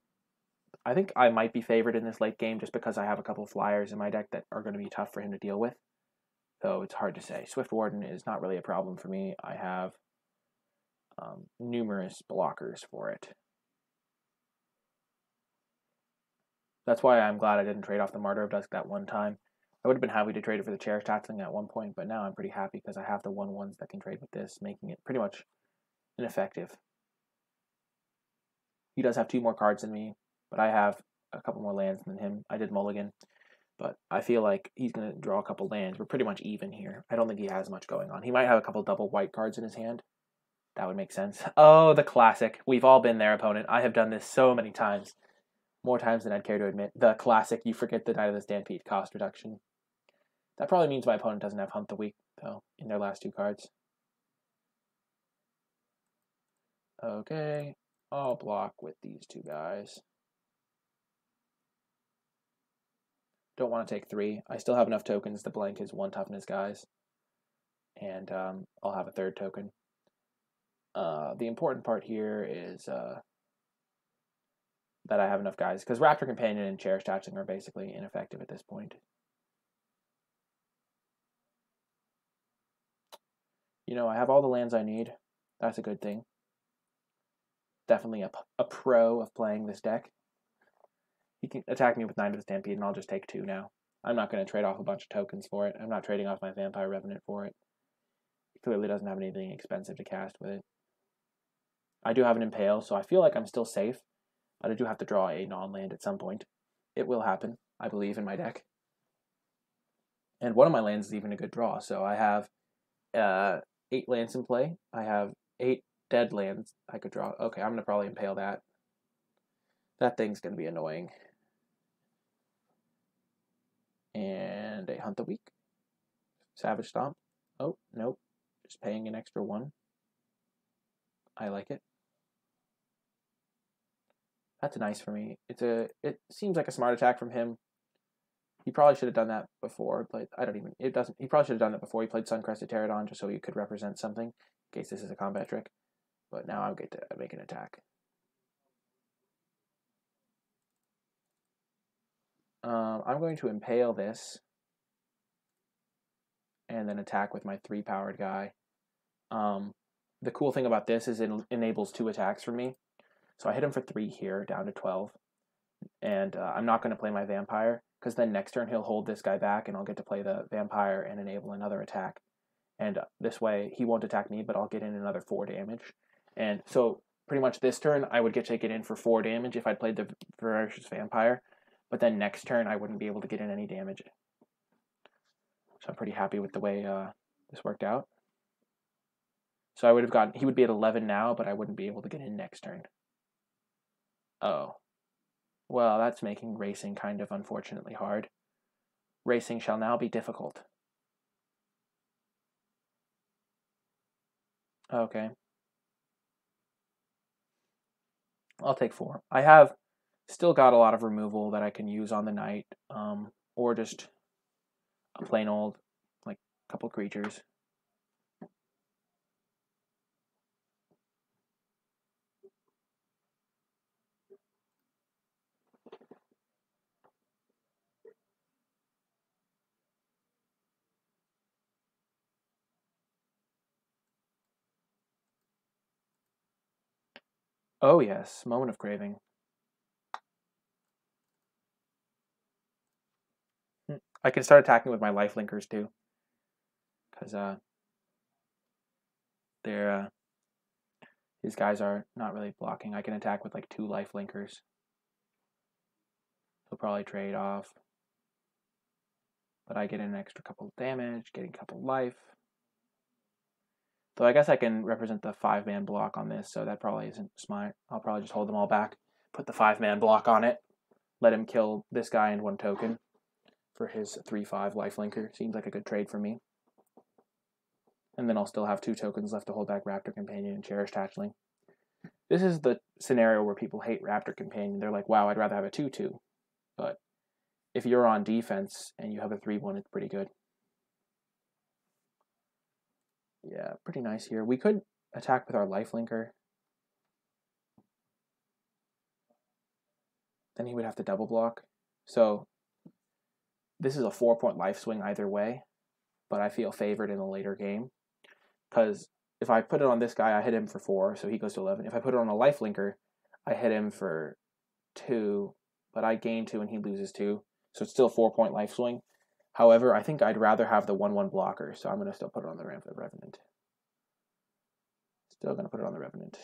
I think I might be favored in this late game just because I have a couple flyers in my deck that are going to be tough for him to deal with. So it's hard to say. Swift Warden is not really a problem for me. I have numerous blockers for it. That's why I'm glad I didn't trade off the Martyr of Dusk that one time. I would have been happy to trade it for the Cherish Tattling at one point, but now I'm pretty happy because I have the 1/1s that can trade with this, making it pretty much ineffective. He does have 2 more cards than me, but I have a couple more lands than him. I did mulligan, but I feel like he's going to draw a couple lands. We're pretty much even here. I don't think he has much going on. He might have a couple double white cards in his hand. That would make sense. Oh, the classic. We've all been there, opponent. I have done this so many times. More times than I'd care to admit. The classic, you forget the Knight of the Stampede cost reduction. That probably means my opponent doesn't have Hunt the Weak, though, in their last 2 cards. Okay, I'll block with these 2 guys. Don't want to take 3. I still have enough tokens to blank his 1 toughness guys. And I'll have a 3rd token. The important part here is that I have enough guys, because Raptor Companion and Cherish Tattling are basically ineffective at this point. You know, I have all the lands I need. That's a good thing. Definitely a pro of playing this deck. He can attack me with Knight of the Stampede, and I'll just take 2 now. I'm not going to trade off a bunch of tokens for it. I'm not trading off my Vampire Revenant for it. He clearly doesn't have anything expensive to cast with it. I do have an Impale, so I feel like I'm still safe. But I do have to draw a non-land at some point. It will happen, I believe, in my deck. And one of my lands is even a good draw. So I have 8 lands in play. I have 8 dead lands I could draw. Okay, I'm going to probably Impale that. That thing's going to be annoying. And a Hunt the Weak. Savage Stomp. Oh, nope. Just paying an extra 1. I like it. That's nice for me. It seems like a smart attack from him. He probably should have done that before, but he probably should have done it before he played Suncrested Pterodon, just so he could represent something, in case this is a combat trick. But now I'll get to make an attack. I'm going to Impale this, and then attack with my 3-powered guy. The cool thing about this is it enables 2 attacks for me. So I hit him for 3 here, down to 12. And I'm not going to play my Vampire, because then next turn he'll hold this guy back, and I'll get to play the Vampire and enable another attack. And this way, he won't attack me, but I'll get in another 4 damage. And so pretty much this turn, I would get to get in for 4 damage if I'd played the Ferocious Vampire. But then next turn, I wouldn't be able to get in any damage. So I'm pretty happy with the way this worked out. So I would have gotten, he would be at 11 now, but I wouldn't be able to get in next turn. Oh. Well, that's making racing kind of unfortunately hard. Racing shall now be difficult. Okay. I'll take 4. I have still got a lot of removal that I can use on the knight, or just a plain old, like, couple creatures. Oh yes, Moment of Craving. I can start attacking with my life linkers too, because these guys are not really blocking. I can attack with like 2 life linkers. He'll probably trade off, but I get an extra couple damage, getting a couple life. So I guess I can represent the 5-man block on this, so that probably isn't smart. I'll probably just hold them all back, put the 5-man block on it, let him kill this guy and 1 token for his 3/5 lifelinker. Seems like a good trade for me. And then I'll still have 2 tokens left to hold back Raptor Companion and Cherish Tattling. This is the scenario where people hate Raptor Companion. They're like, wow, I'd rather have a 2/2. But if you're on defense and you have a 3/1, it's pretty good. Yeah, pretty nice here. We could attack with our lifelinker. then he would have to double block. So this is a 4-point life swing either way, but I feel favored in the later game. Because if I put it on this guy, I hit him for 4, so he goes to 11. If I put it on a life linker, I hit him for 2, but I gain 2 and he loses 2. So it's still a 4-point life swing. However, I think I'd rather have the 1/1 blocker, so I'm going to still put it on the Revenant. Still going to put it on the Revenant.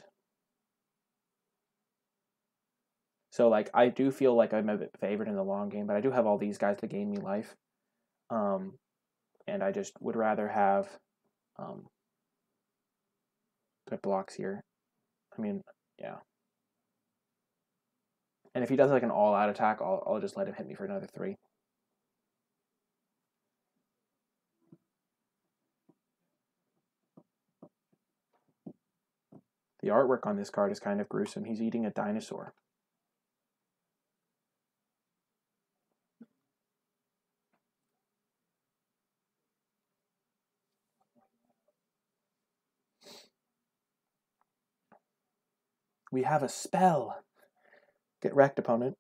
So, like, I do feel like I'm a bit favored in the long game, but I do have all these guys to gain me life. And I just would rather have good blocks here. I mean, yeah. And if he does like an all-out attack, I'll just let him hit me for another 3. The artwork on this card is kind of gruesome. He's eating a dinosaur. We have a spell. Get wrecked, opponent.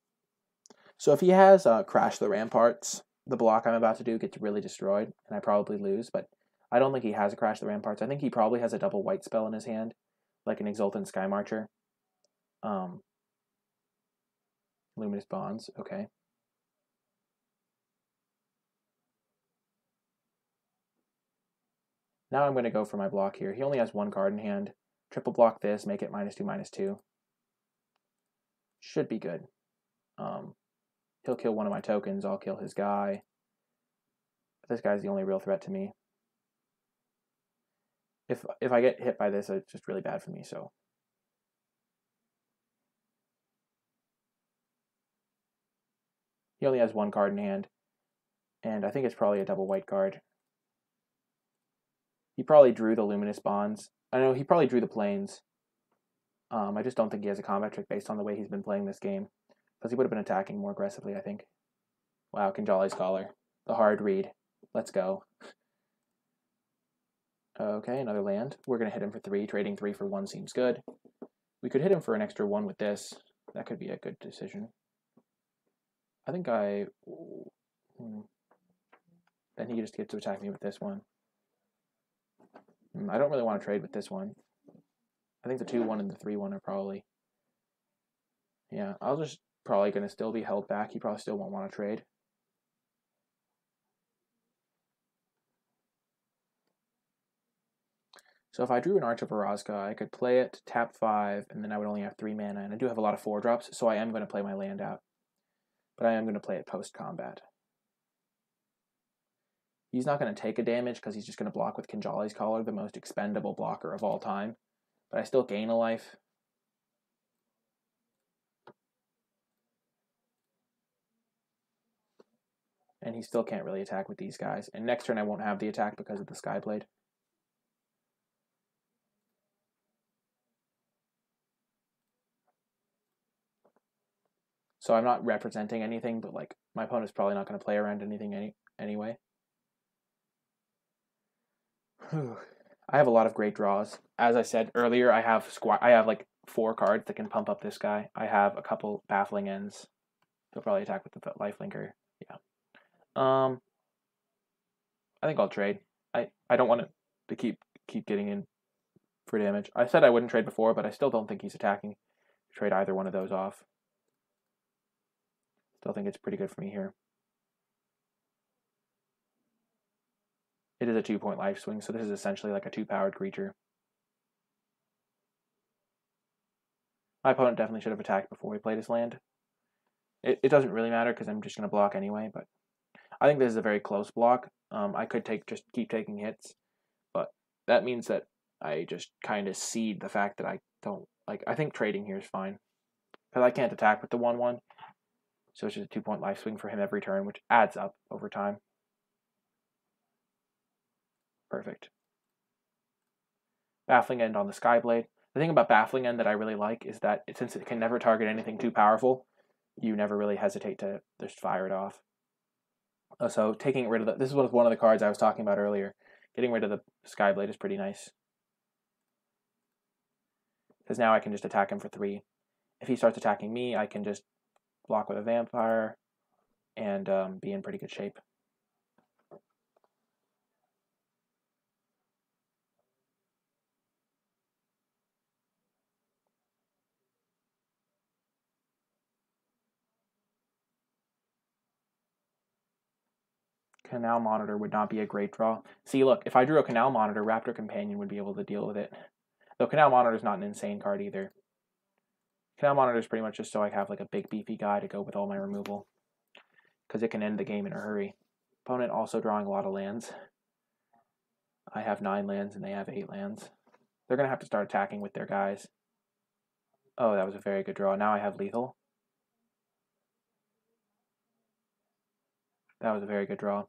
So if he has Crash the Ramparts, the block I'm about to do gets really destroyed, and I probably lose, but I don't think he has a Crash the Ramparts. I think he probably has a double white spell in his hand, like an Exultant Sky Marcher. Luminous Bonds, okay. Now I'm going to go for my block here. He only has 1 card in hand. Triple block this, make it -2/-2. Should be good. He'll kill one of my tokens, I'll kill his guy. But this guy's the only real threat to me. If I get hit by this, it's just really bad for me, so. He only has 1 card in hand. And I think it's probably a double white card. He probably drew the Luminous Bonds. I know he probably drew the Plains. I just don't think he has a combat trick based on the way he's been playing this game. Because he would have been attacking more aggressively, I think. Wow, Kinjali's Scholar. The hard read. Let's go. Okay, another land. We're going to hit him for 3. Trading 3 for 1 seems good. We could hit him for an extra 1 with this. That could be a good decision. I think then he just gets to attack me with this one. I don't really want to trade with this one. I think the 2/1 and the 3/1 are probably... Yeah, I'll just probably going to still be held back. He probably still won't want to trade. So if I drew an Arch of Orazca, I could play it, tap 5, and then I would only have 3 mana. And I do have a lot of 4-drops, so I am going to play my land out. But I am going to play it post-combat. He's not going to take a damage because he's just going to block with Kinjali's Collar, the most expendable blocker of all time. But I still gain a life. And he still can't really attack with these guys. And next turn I won't have the attack because of the Skyblade. So I'm not representing anything, but like my opponent's probably not going to play around anything anyway. I have a lot of great draws. As I said earlier, I have like 4 cards that can pump up this guy. I have a couple Baffling Ends. He'll probably attack with the lifelinker. Yeah. I think I'll trade. I don't want to keep getting in for damage. I said I wouldn't trade before, but I still don't think he's attacking. Trade either one of those off. Still think it's pretty good for me here. It is a 2-point life swing, so this is essentially like a 2-powered creature. My opponent definitely should have attacked before he played his land. It doesn't really matter because I'm just going to block anyway, but I think this is a very close block. I could just keep taking hits, but that means that I just kind of cede the fact that I don't, like, I think trading here is fine. Because I can't attack with the 1/1, so it's just a 2-point life swing for him every turn, which adds up over time. Perfect. Baffling End on the Skyblade. The thing about Baffling End that I really like is that since it can never target anything too powerful, you never really hesitate to just fire it off. So taking rid of this is one of the cards I was talking about earlier. Getting rid of the Skyblade is pretty nice. Because now I can just attack him for 3. If he starts attacking me, I can just block with a vampire, and be in pretty good shape. Canal Monitor would not be a great draw. See, look, if I drew a Canal Monitor, Raptor Companion would be able to deal with it. Though Canal Monitor is not an insane card either. Canal Monitor is pretty much just so I have like a big beefy guy to go with all my removal, because it can end the game in a hurry. Opponent also drawing a lot of lands. I have 9 lands and they have 8 lands. They're going to have to start attacking with their guys. Oh, that was a very good draw. Now I have lethal. That was a very good draw.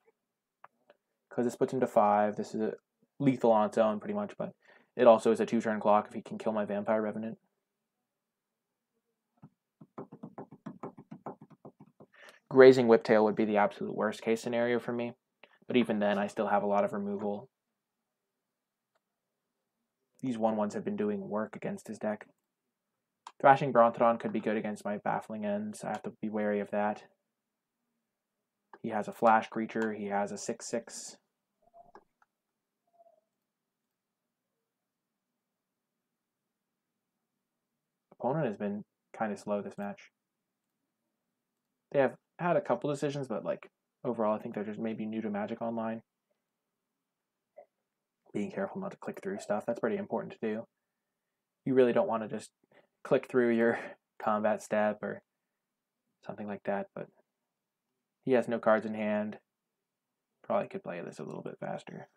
Because this puts him to 5. This is a lethal on its own pretty much, but it also is a 2-turn clock if he can kill my Vampire Revenant. Grazing Whiptail would be the absolute worst case scenario for me, but even then I still have a lot of removal. These 1/1s have been doing work against his deck. Thrashing Brontodon could be good against my Baffling Ends. I have to be wary of that. He has a flash creature. He has a 6/6. Opponent has been kind of slow this match. They have had a couple decisions, but like overall, I think they're just maybe new to Magic Online. Being careful not to click through stuff. That's pretty important to do. You really don't want to just click through your combat step or something like that, but he has no cards in hand. Probably could play this a little bit faster.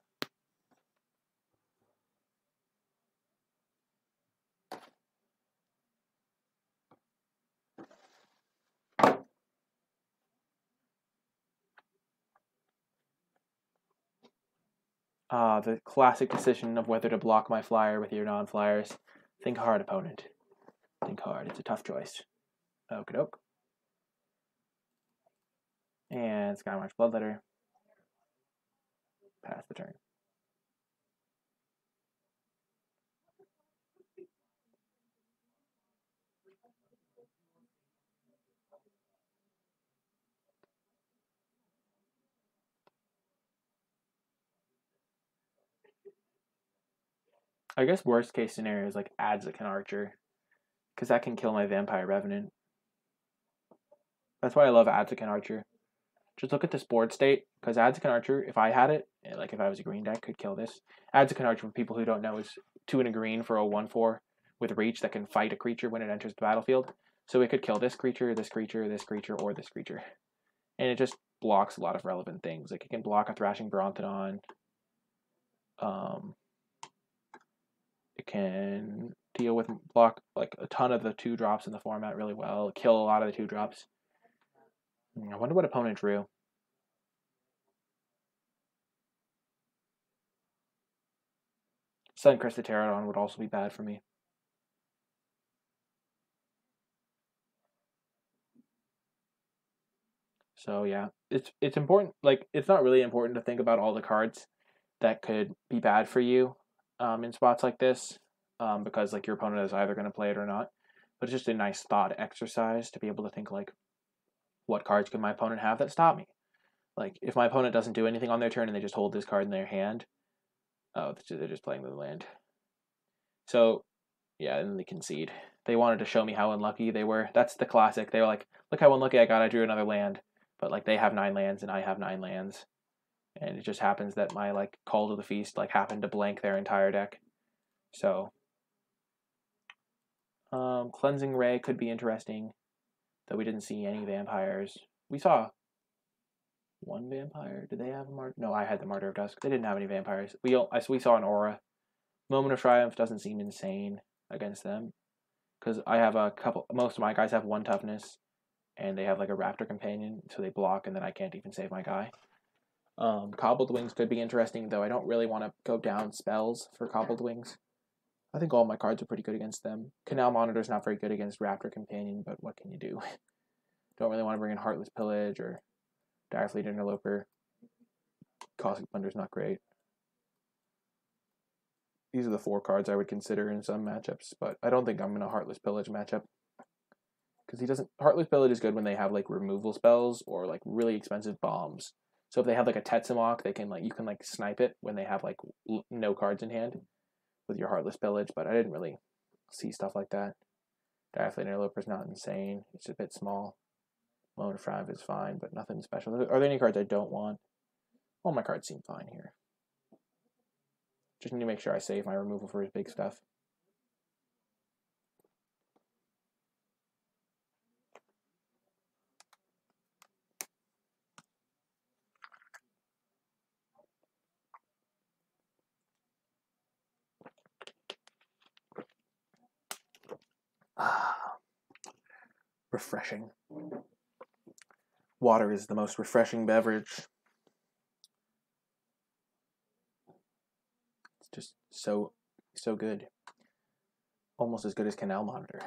The classic decision of whether to block my flyer with your non-flyers. Think hard, opponent. Think hard. It's a tough choice. Okie doke. And Skymarch Bloodletter. Pass the turn. I guess worst case scenario is like Adzik and Archer, because that can kill my Vampire Revenant. That's why I love Adzik and Archer. Just look at this board state, because Adzik and Archer, if I had it, like if I was a green deck, could kill this. Adzik and Archer, for people who don't know, is 2 and a green for a 1/4 with reach that can fight a creature when it enters the battlefield. So it could kill this creature, this creature, this creature, or this creature. And it just blocks a lot of relevant things. Like it can block a Thrashing Brontodon. It can deal with block like a ton of the 2-drops in the format really well. Kill a lot of the 2-drops. I wonder what opponent drew. Suncrested Pterodon would also be bad for me. So yeah, it's important. Like it's not really important to think about all the cards that could be bad for you in spots like this, because like your opponent is either going to play it or not. But it's just a nice thought exercise to be able to think like, what cards could my opponent have that stop me? Like if my opponent doesn't do anything on their turn and they just hold this card in their hand, oh, they're just playing with the land. So yeah, and they concede. They wanted to show me how unlucky they were. That's the classic. They were like, look how unlucky I got. I drew another land. But like they have 9 lands and I have 9 lands. And it just happens that my like Call to the Feast like happened to blank their entire deck. So Cleansing Ray could be interesting, though we didn't see any vampires. We saw one vampire. Did they have a martyr? No, I had the Martyr of Dusk. They didn't have any vampires. We saw an Aura. Moment of Triumph doesn't seem insane against them, because I have a couple. Most of my guys have 1 toughness, and they have like a Raptor Companion, so they block, and then I can't even save my guy. Cobbled Wings could be interesting, though I don't really want to go down spells for Cobbled Wings. I think all my cards are pretty good against them. Canal Monitor's not very good against Raptor Companion, but what can you do? Don't really want to bring in Heartless Pillage or Direfleet Interloper. Cosmic Thunder's not great. These are the 4 cards I would consider in some matchups, but I don't think I'm in a Heartless Pillage matchup, because he doesn't. Heartless Pillage is good when they have like removal spells or like really expensive bombs. So if they have like a Tetsamok, they can like you can like snipe it when they have like no cards in hand with your Heartless Pillage. But I didn't really see stuff like that. Diaphragm Interloper's not insane. It's a bit small. Moment of Triumph is fine, but nothing special. Are there any cards I don't want? All my cards seem fine here. Just need to make sure I save my removal for his big stuff. Refreshing. Water is the most refreshing beverage. It's just so good. Almost as good as Canal Monitor.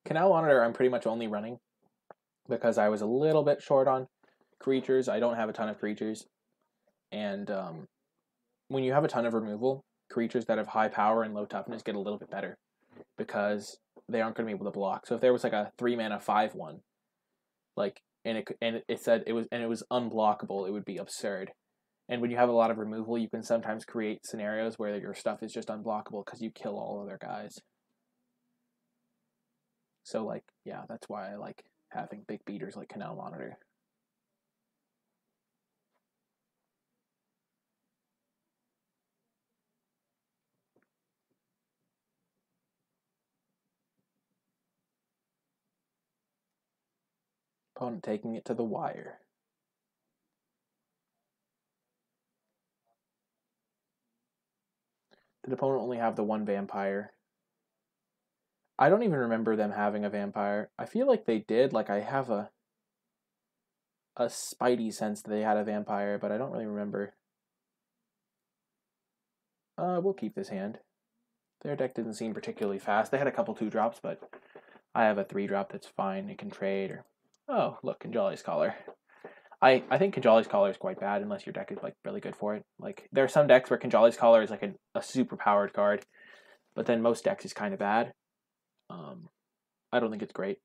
Canal Monitor I'm pretty much only running because I was a little bit short on creatures. I don't have a ton of creatures. And when you have a ton of removal, creatures that have high power and low toughness get a little bit better because they aren't going to be able to block. So if there was like a 3-mana 5/1, like and it said it was unblockable, it would be absurd. And when you have a lot of removal, you can sometimes create scenarios where your stuff is just unblockable because you kill all other guys. So like, yeah, that's why I like having big beaters like Canal Monitor. Opponent taking it to the wire. Did opponent only have the one vampire? I don't even remember them having a vampire. I feel like they did. Like I have a spidey sense that they had a vampire, but I don't really remember. We'll keep this hand. Their deck didn't seem particularly fast. They had a couple 2-drops, but I have a 3-drop that's fine. It can trade. Or oh, look, Kinjali's Collar. I think Kinjali's Collar is quite bad unless your deck is like really good for it. Like there are some decks where Kinjali's Collar is like a super powered card, but then most decks is kind of bad. I don't think it's great.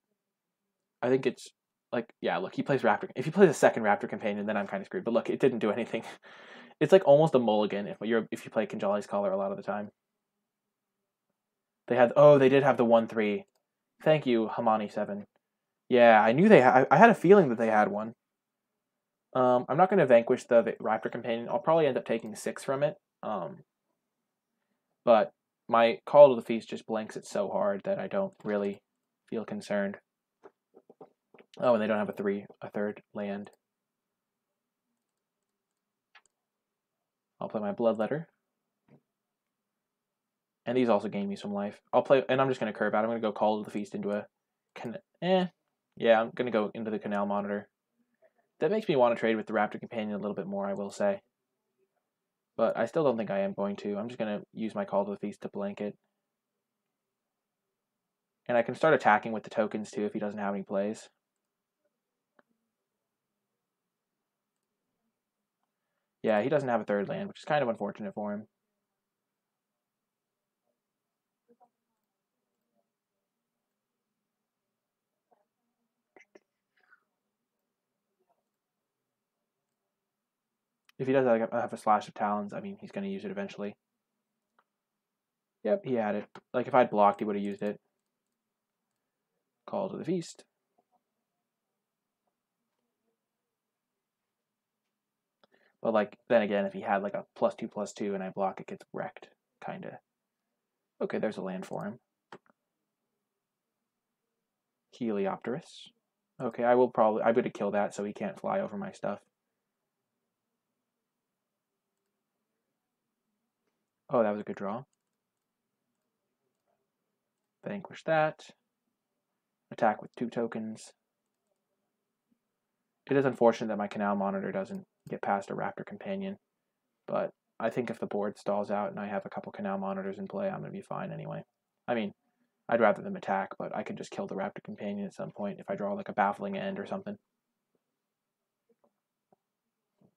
I think it's like, yeah, look, he plays Raptor. If he plays a second Raptor Companion, then I'm kind of screwed. But look, it didn't do anything. It's like almost a mulligan if you play Kinjali's Collar a lot of the time. They did have the 1/3. Thank you, Hamani7. Yeah, I knew I had a feeling that they had one. I'm not going to vanquish the Raptor Companion. I'll probably end up taking 6 from it. But my Call to the Feast just blanks it so hard that I don't really feel concerned. Oh, and they don't have a third land. I'll play my Bloodletter. And these also gain me some life. And I'm just going to curve out. I'm going to go Call to the Feast into yeah, I'm going to go into the Canal Monitor. That makes me want to trade with the Raptor Companion a little bit more, I will say. But I still don't think I am going to. I'm just going to use my Call to the Feast to blank it. And I can start attacking with the tokens too if he doesn't have any plays. Yeah, he doesn't have a third land, which is kind of unfortunate for him. If he does have a Slash of Talons, I mean, he's going to use it eventually. Yep, he had it. Like, if I'd blocked, he would have used it. Call to the Feast. But, like, then again, if he had, like, a +2/+2 and I block, it gets wrecked, kind of. Okay, there's a land for him. Heliopterus. Okay, I'm going to kill that so he can't fly over my stuff. Oh, that was a good draw. Vanquish that. Attack with 2 tokens. It is unfortunate that my Canal Monitor doesn't get past a Raptor Companion, but I think if the board stalls out and I have a couple Canal Monitors in play, I'm going to be fine anyway. I mean, I'd rather them attack, but I can just kill the Raptor Companion at some point if I draw like a Baffling End or something.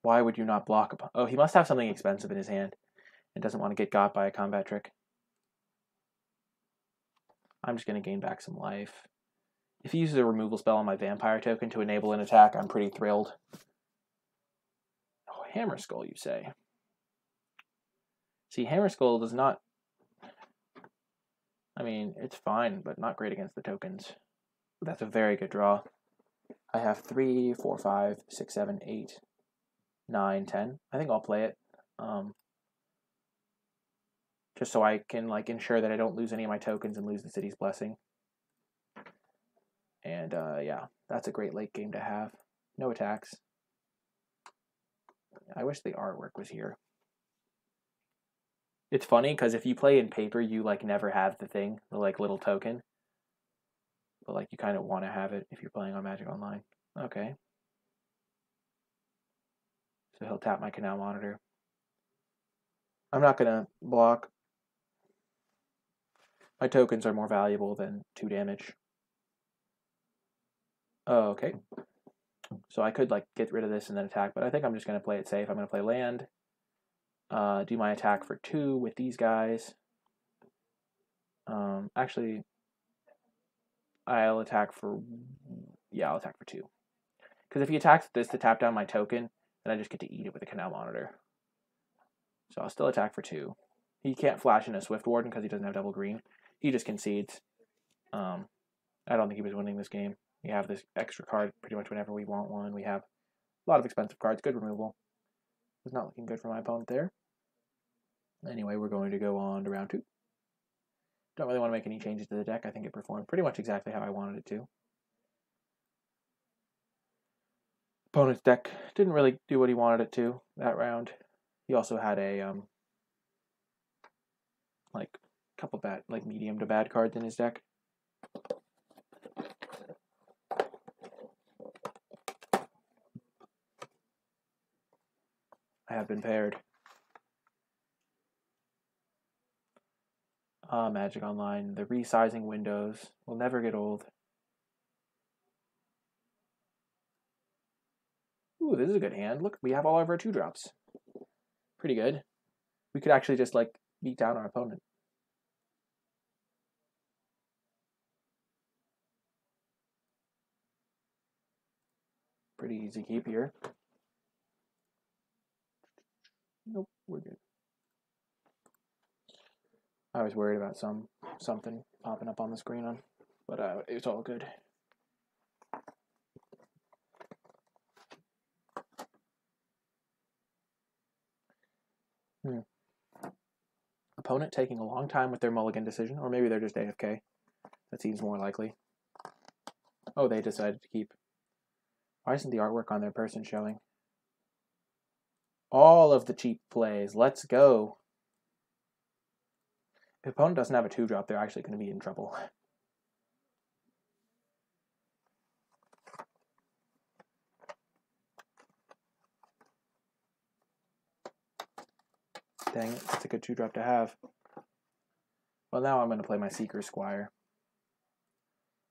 Why would you not block? Oh, he must have something expensive in his hand and doesn't want to get got by a combat trick. I'm just going to gain back some life. If he uses a removal spell on my vampire token to enable an attack, I'm pretty thrilled. Oh, Hammer Skull, you say? See, Hammer Skull does not... I mean, it's fine, but not great against the tokens. But that's a very good draw. I have 3, 4, 5, 6, 7, 8, 9, 10. I think I'll play it. Just so I can like ensure that I don't lose any of my tokens and lose the city's blessing. And yeah, that's a great late game to have. No attacks. I wish the artwork was here. It's funny because if you play in paper, you like never have the thing, the like little token. But like you kind of want to have it if you're playing on Magic Online. Okay. So he'll tap my Canal Monitor. I'm not gonna block. My tokens are more valuable than 2 damage. Oh, okay. So I could like get rid of this and then attack, but I think I'm just gonna play it safe. I'm gonna play land. Do my attack for 2 with these guys. Actually, I'll attack for 2. Because if he attacks this to tap down my token, then I just get to eat it with a Canal Monitor. So I'll still attack for 2. He can't flash in a Swift Warden because he doesn't have double green. He just concedes. I don't think he was winning this game. We have this extra card pretty much whenever we want one. We have a lot of expensive cards. Good removal. It's not looking good for my opponent there. Anyway, we're going to go on to round 2. Don't really want to make any changes to the deck. I think it performed pretty much exactly how I wanted it to. Opponent's deck didn't really do what he wanted it to that round. He also had a like couple bad, like medium to bad cards in his deck. I have been paired. Magic Online. The resizing windows will never get old. Ooh, this is a good hand. Look, we have all of our 2-drops. Pretty good. We could actually just like beat down our opponent. Pretty easy keep here. Nope, we're good. I was worried about something popping up on the screen, but it's all good. Opponent taking a long time with their mulligan decision, or maybe they're just AFK. That seems more likely. Oh, they decided to keep. Why isn't the artwork on their person showing? All of the cheap plays. Let's go. If the opponent doesn't have a 2-drop, they're actually going to be in trouble. Dang it, that's a good 2-drop to have. Well, now I'm going to play my Seeker Squire.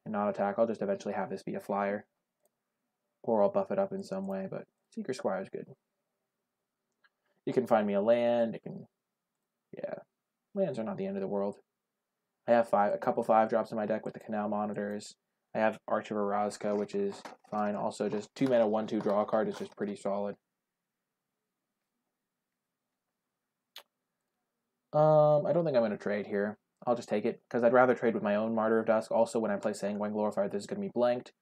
And not attack. I'll just eventually have this be a flyer. Or I'll buff it up in some way, but Seeker Squire is good. You can find me a land. It can... Yeah. Lands are not the end of the world. I have a couple 5-drops in my deck with the Canal Monitors. I have Arch of Orazca, which is fine. Also, just 2 mana, 1/2 draw card is just pretty solid. I don't think I'm going to trade here. I'll just take it, because I'd rather trade with my own Martyr of Dusk. Also, when I play Sanguine Glorifier, this is going to be blanked.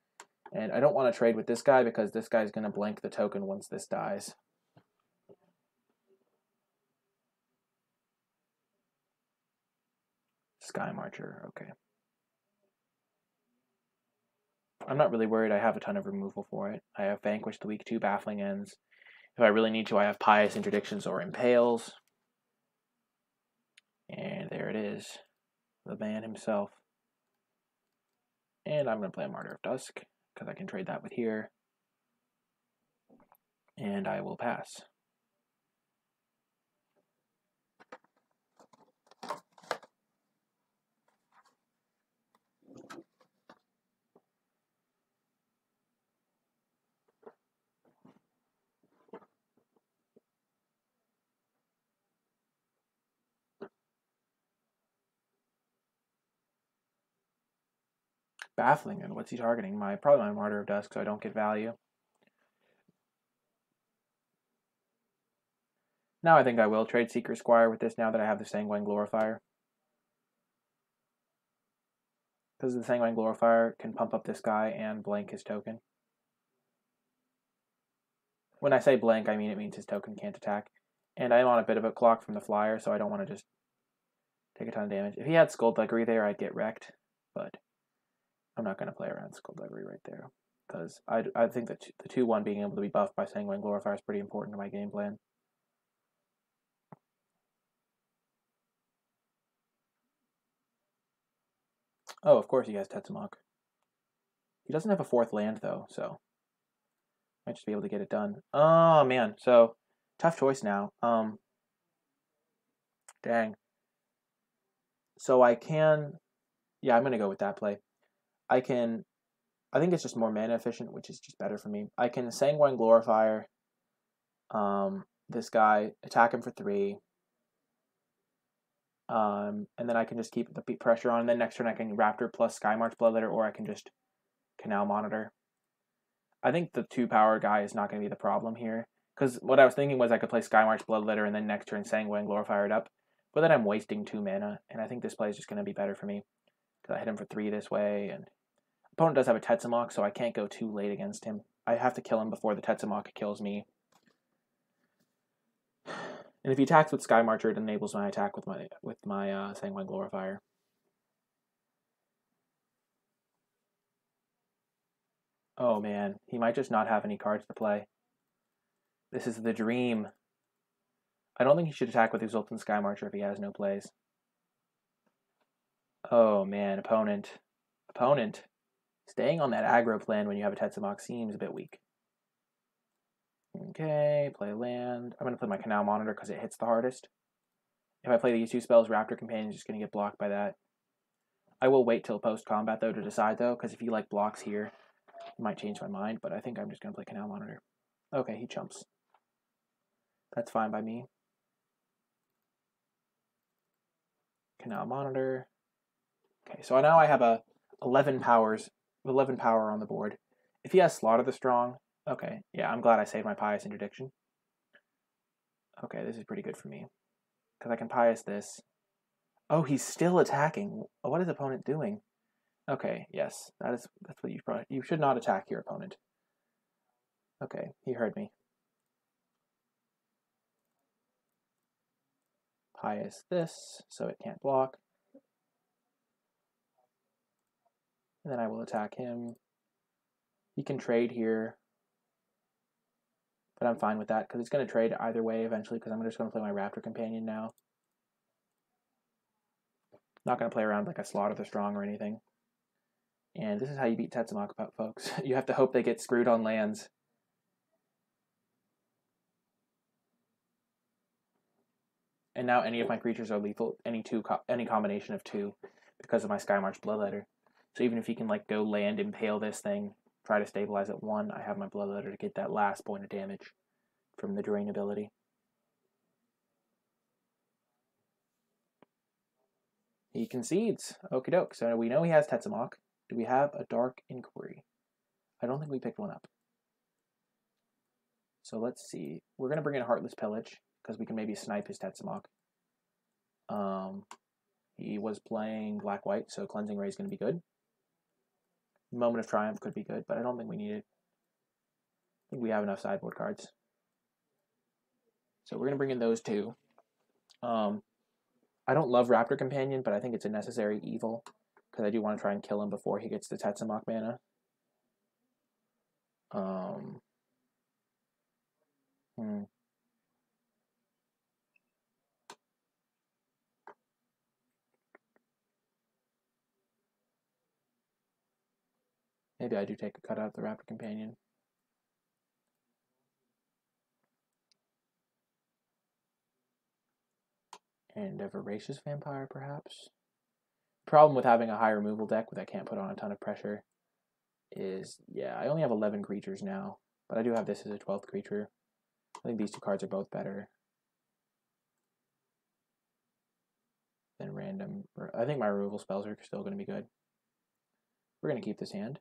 And I don't want to trade with this guy, because this guy's going to blank the token once this dies. Sky Marcher, okay. I'm not really worried. I have a ton of removal for it. I have Vanquish the Weak 2 Baffling Ends. If I really need to, I have Pious Interdictions or Impales. And there it is. The man himself. And I'm going to play a Martyr of Dusk, because I can trade that with here. And I will pass. Baffling. And what's he targeting? Probably my Martyr of Dusk, so I don't get value. Now I think I will trade Seeker Squire with this now that I have the Sanguine Glorifier. Because the Sanguine Glorifier can pump up this guy and blank his token. When I say blank, I mean it means his token can't attack. And I'm on a bit of a clock from the flyer, so I don't want to just take a ton of damage. If he had Skullduggery there, I'd get wrecked. But I'm not going to play around Skullduggery right there. Because I think that the 2-1 being able to be buffed by Sanguine Glorifier is pretty important to my game plan. Oh, of course he has Tetzamok. He doesn't have a 4th land, though, so might just be able to get it done. Oh, man. So, tough choice now. Dang. So I can... Yeah, I'm going to go with that play. I think it's just more mana efficient, which is just better for me. I can Sanguine Glorifier this guy, attack him for 3. And then I can just keep the pressure on. And then next turn I can Raptor plus Skymarch Bloodletter, or I can just Canal Monitor. I think the 2-power guy is not going to be the problem here. Because what I was thinking was I could play Skymarch Bloodletter and then next turn Sanguine Glorifier it up. But then I'm wasting 2 mana, and I think this play is just going to be better for me. Because I hit him for 3 this way, and opponent does have a Tetzamok, so I can't go too late against him. I have to kill him before the Tetzamok kills me. And if he attacks with Sky Marcher, it enables my attack with my Sanguine Glorifier. Oh man, he might just not have any cards to play. This is the dream. I don't think he should attack with Exultant Sky Marcher if he has no plays. Oh man, opponent. Staying on that aggro plan when you have a Tetzamok seems a bit weak. Okay, play land. I'm going to play my Canal Monitor because it hits the hardest. If I play these 2 spells, Raptor Companion is just going to get blocked by that. I will wait till post-combat, though, to decide, though, because if he, blocks here, he might change my mind, but I think I'm just going to play Canal Monitor. Okay, he chumps. That's fine by me. Canal Monitor. Okay, so now I have a 11 power on the board. If he has Slaughter the Strong, okay, yeah, I'm glad I saved my Pious Interdiction. Okay, this is pretty good for me. Because I can Pious this. Oh, he's still attacking. What is opponent doing? Okay, yes, that's what you should not attack your opponent. Okay, he heard me. Pious this, so it can't block. And then I will attack him. He can trade here. But I'm fine with that, because it's going to trade either way eventually, because I'm just going to play my Raptor Companion now. Not going to play around like a Slaughter the Strong or anything. And this is how you beat Tetzamok, folks. You have to hope they get screwed on lands. And now any of my creatures are lethal, any combination of 2, because of my Skymarch Bloodletter. So even if he can go land, impale this thing, try to stabilize at 1, I have my Bloodletter to get that last point of damage from the Drain ability. He concedes. Okie doke. So we know he has Tetzamok. Do we have a Dark Inquiry? I don't think we picked one up. So let's see. We're going to bring in Heartless Pillage, because we can maybe snipe his Tetzamok. He was playing Black-White, so Cleansing Ray is going to be good. Moment of Triumph could be good, but I don't think we need it. I think we have enough sideboard cards. So we're going to bring in those 2. I don't love Raptor Companion, but I think it's a necessary evil, because I do want to try and kill him before he gets the Tetzamok mana. Maybe I do take a cut out of the Raptor Companion. And a Voracious Vampire, perhaps? Problem with having a high removal deck that can't put on a ton of pressure is, yeah, I only have 11 creatures now, but I do have this as a 12th creature. I think these 2 cards are both better than random. I think my removal spells are still going to be good. We're going to keep this hand.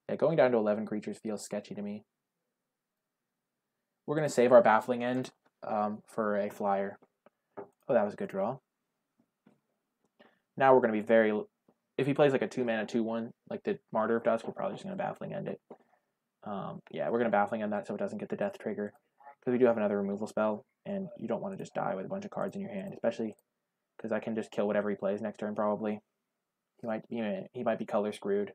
Yeah, going down to 11 creatures feels sketchy to me. We're going to save our Baffling End for a flyer. Oh, that was a good draw. Now we're going to be very... If he plays like a 2-mana 2/1, like the Martyr of Dusk, we're probably just going to Baffling End it. Yeah, we're going to Baffling End that so it doesn't get the death trigger. Because we do have another removal spell, and you don't want to just die with a bunch of cards in your hand, especially because I can just kill whatever he plays next turn, probably. He might be color screwed.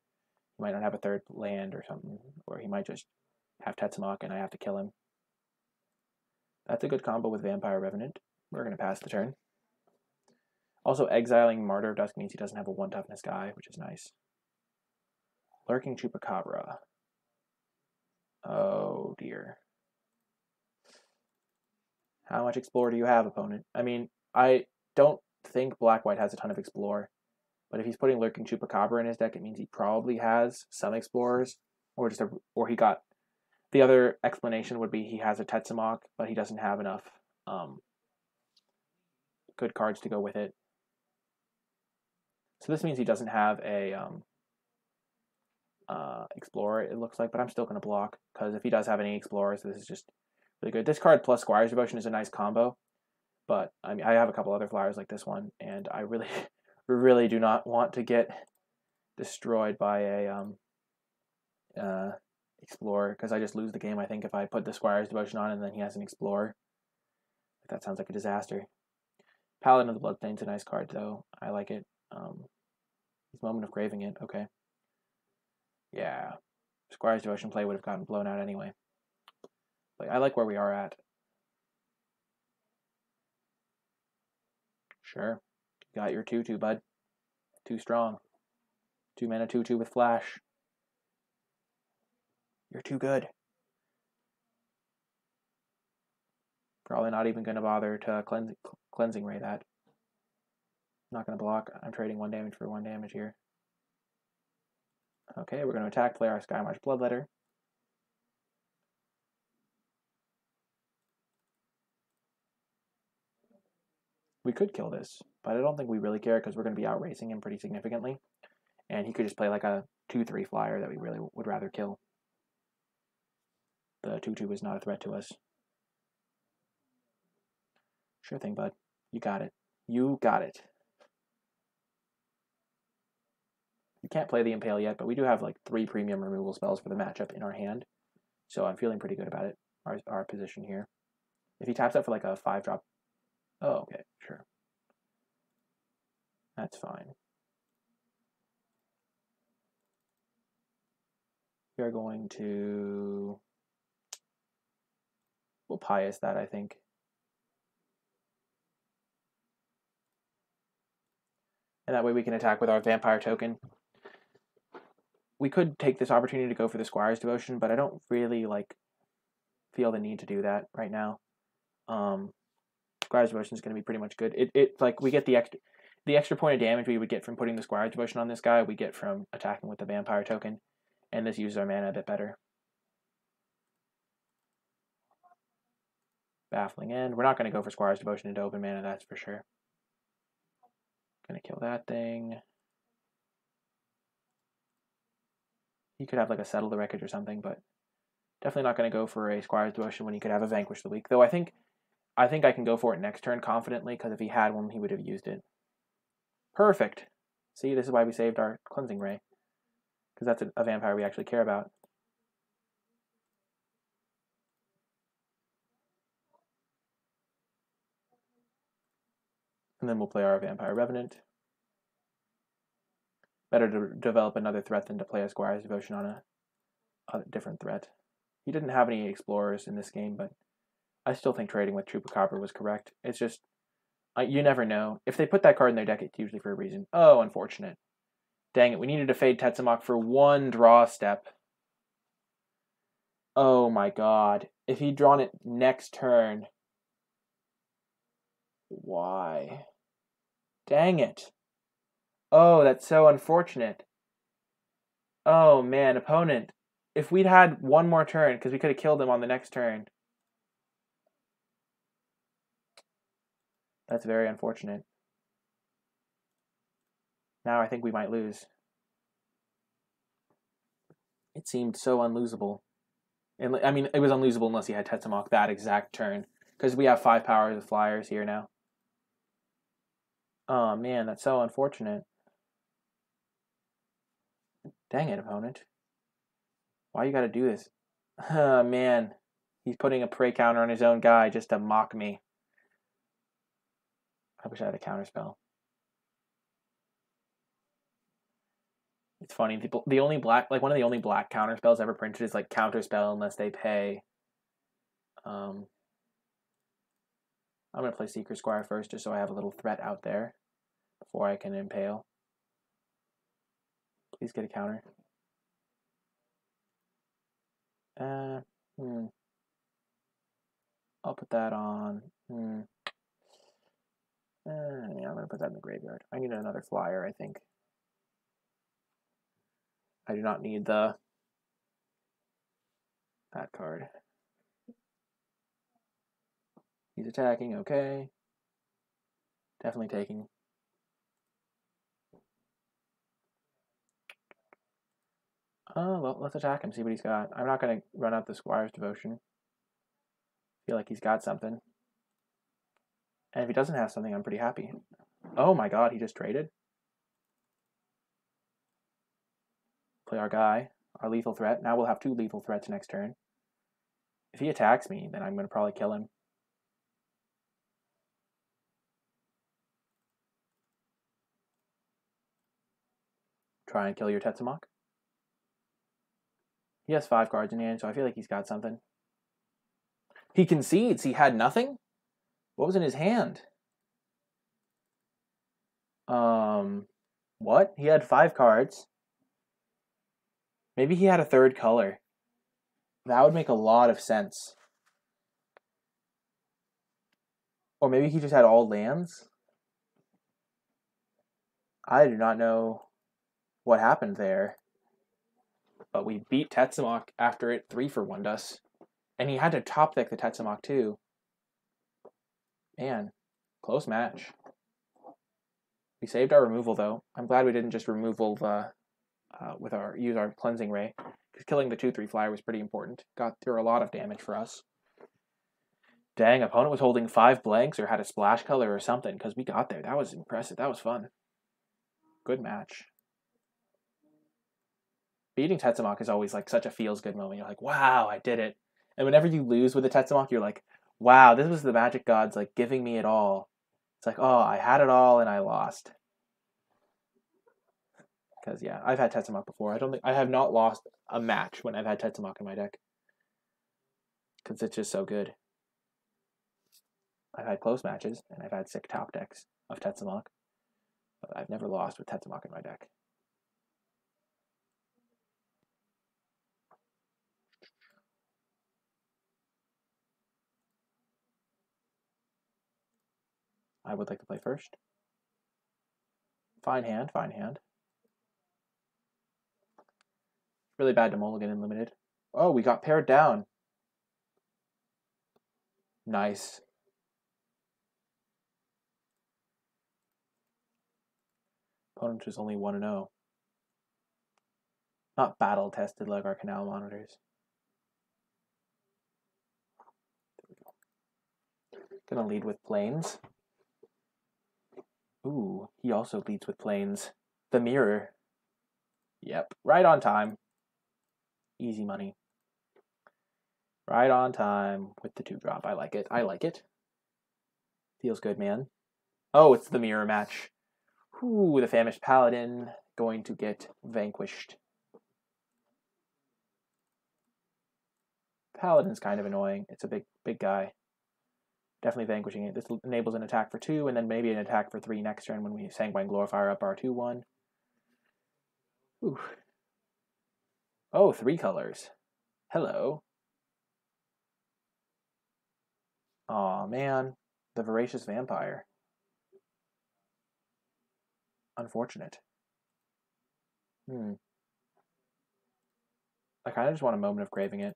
He might not have a third land or something, or he might just have Tetsamok and I have to kill him. That's a good combo with Vampire Revenant. We're going to pass the turn. Also, exiling Martyr of Dusk means he doesn't have a 1 toughness guy, which is nice. Lurking Chupacabra. Oh, dear. How much Explore do you have, opponent? I mean, I don't think Black-White has a ton of Explore, but if he's putting Lurking Chupacabra in his deck, it means he probably has some Explorers, or he got... The other explanation would be he has a Tetsamok, but he doesn't have enough good cards to go with it. So this means he doesn't have a Explorer, it looks like, but I'm still going to block, because if he does have any Explorers, this is just really good. This card plus Squire's Devotion is a nice combo, but I mean, I have a couple other flyers like this one, and I really, really do not want to get destroyed by a Explorer, because I just lose the game, I think, if I put the Squire's Devotion on and then he has an Explorer. That sounds like a disaster. Paladin of the Bloodstain's a nice card, though. I like it. His Moment of Craving it, okay. Yeah. Squire's Devotion play would have gotten blown out anyway. But I like where we are at. Sure. You got your 2/2, bud. Too strong. 2 mana 2/2 with Flash. You're too good. Probably not even going to bother to Cleansing Ray that. Not going to block. I'm trading 1 damage for 1 damage here. Okay, we're going to attack, play our Skymarch Bloodletter. We could kill this, but I don't think we really care because we're going to be outracing him pretty significantly. And he could just play like a 2/3 flyer that we really would rather kill. The 2/2 is not a threat to us. Sure thing, bud. You got it. You got it. We can't play the Impale yet, but we do have like 3 premium removal spells for the matchup in our hand. So I'm feeling pretty good about it, our position here. If he taps out for like a 5-drop... Oh, okay, sure. That's fine. We are going to... We'll Pious that, I think. And that way we can attack with our Vampire token. We could take this opportunity to go for the Squire's Devotion, but I don't really feel the need to do that right now. Squire's Devotion is going to be pretty much good. It's like we get the extra point of damage we would get from putting the Squire's Devotion on this guy, we get from attacking with the Vampire token, and this uses our mana a bit better. Baffling End. We're not going to go for Squire's Devotion into open mana, that's for sure. Going to kill that thing. He could have like a Settle the Wreckage or something, but definitely not going to go for a Squire's Devotion when he could have a Vanquish the Weak. Though I think I can go for it next turn confidently, because if he had one, he would have used it. Perfect. See, this is why we saved our Cleansing Ray, because that's a vampire we actually care about. And then we'll play our Vampire Revenant. Better to develop another threat than to play a Squire's Devotion on a different threat. He didn't have any Explorers in this game, but I still think trading with Chupacabra was correct. It's just, you never know. If they put that card in their deck, it's usually for a reason. Oh, unfortunate. Dang it, we needed to fade Tetsamok for 1 draw step. Oh my god. If he'd drawn it next turn. Why? Dang it. Oh, that's so unfortunate. Oh man, opponent. If we'd had 1 more turn, because we could have killed him on the next turn. That's very unfortunate. Now I think we might lose. It seemed so unlosable. And I mean, it was unlosable unless he had Tetsamok that exact turn. Because we have 5 powers of flyers here now. Oh man, that's so unfortunate. Dang it, opponent. Why you gotta do this? Oh man. He's putting a prey counter on his own guy just to mock me. I wish I had a counterspell. It's funny, people the only black one of the only black counterspells ever printed is like counterspell unless they pay. I'm gonna play Seeker Squire first just so I have a little threat out there before I can impale. Please get a counter. I'll put that on. Yeah, I'm gonna put that in the graveyard. I need another flyer, I think. I do not need that card. He's attacking, okay. Definitely taking. Oh, well, let's attack him, see what he's got. I'm not going to run out the Squire's Devotion. Feel like he's got something. And if he doesn't have something, I'm pretty happy. Oh my god, he just traded? Play our guy, our lethal threat. Now we'll have 2 lethal threats next turn. If he attacks me, then I'm going to probably kill him. Try and kill your Tetsamok. He has 5 cards in hand, so I feel like he's got something. He concedes. He had nothing? What was in his hand? What? He had 5 cards. Maybe he had a 3rd color. That would make a lot of sense. Or maybe he just had all lands? I do not know what happened there. But we beat Tetsamok after it 3-for-1'd us. And he had to top deck the Tetsamok too. Man, close match. We saved our removal though. I'm glad we didn't just removal use our cleansing ray. Because killing the 2/3 flyer was pretty important. Got through a lot of damage for us. Dang, opponent was holding 5 blanks or had a splash color or something because we got there. That was impressive. That was fun. Good match. Beating Tetsamok is always like such a feels-good moment. You're like, wow, I did it. And whenever you lose with a Tetsamok, you're like, wow, this was the magic gods like giving me it all. It's like, oh, I had it all and I lost. Because yeah, I've had Tetsamok before. I have not lost a match when I've had Tetsamok in my deck. Because it's just so good. I've had close matches and I've had sick top decks of Tetsamok. But I've never lost with Tetsamok in my deck. I would like to play first. Fine hand, fine hand. Really bad to mulligan in limited. Oh, we got paired down. Nice. Opponent is only 1-0. Not battle tested like our canal monitors. There we go. Gonna lead with planes. Ooh, he also leads with planes. The mirror. Yep, right on time. Easy money. Right on time with the 2-drop. I like it. I like it. Feels good, man. Oh, it's the mirror match. Ooh, the famished paladin going to get vanquished. Paladin's kind of annoying. It's a big guy. Definitely vanquishing it. This enables an attack for 2, and then maybe an attack for 3 next turn when we Sanguine Glorifier up our 2/1. Ooh. Oh, 3 colors. Hello. Aw, man. The Voracious Vampire. Unfortunate. I kind of just want a moment of craving it.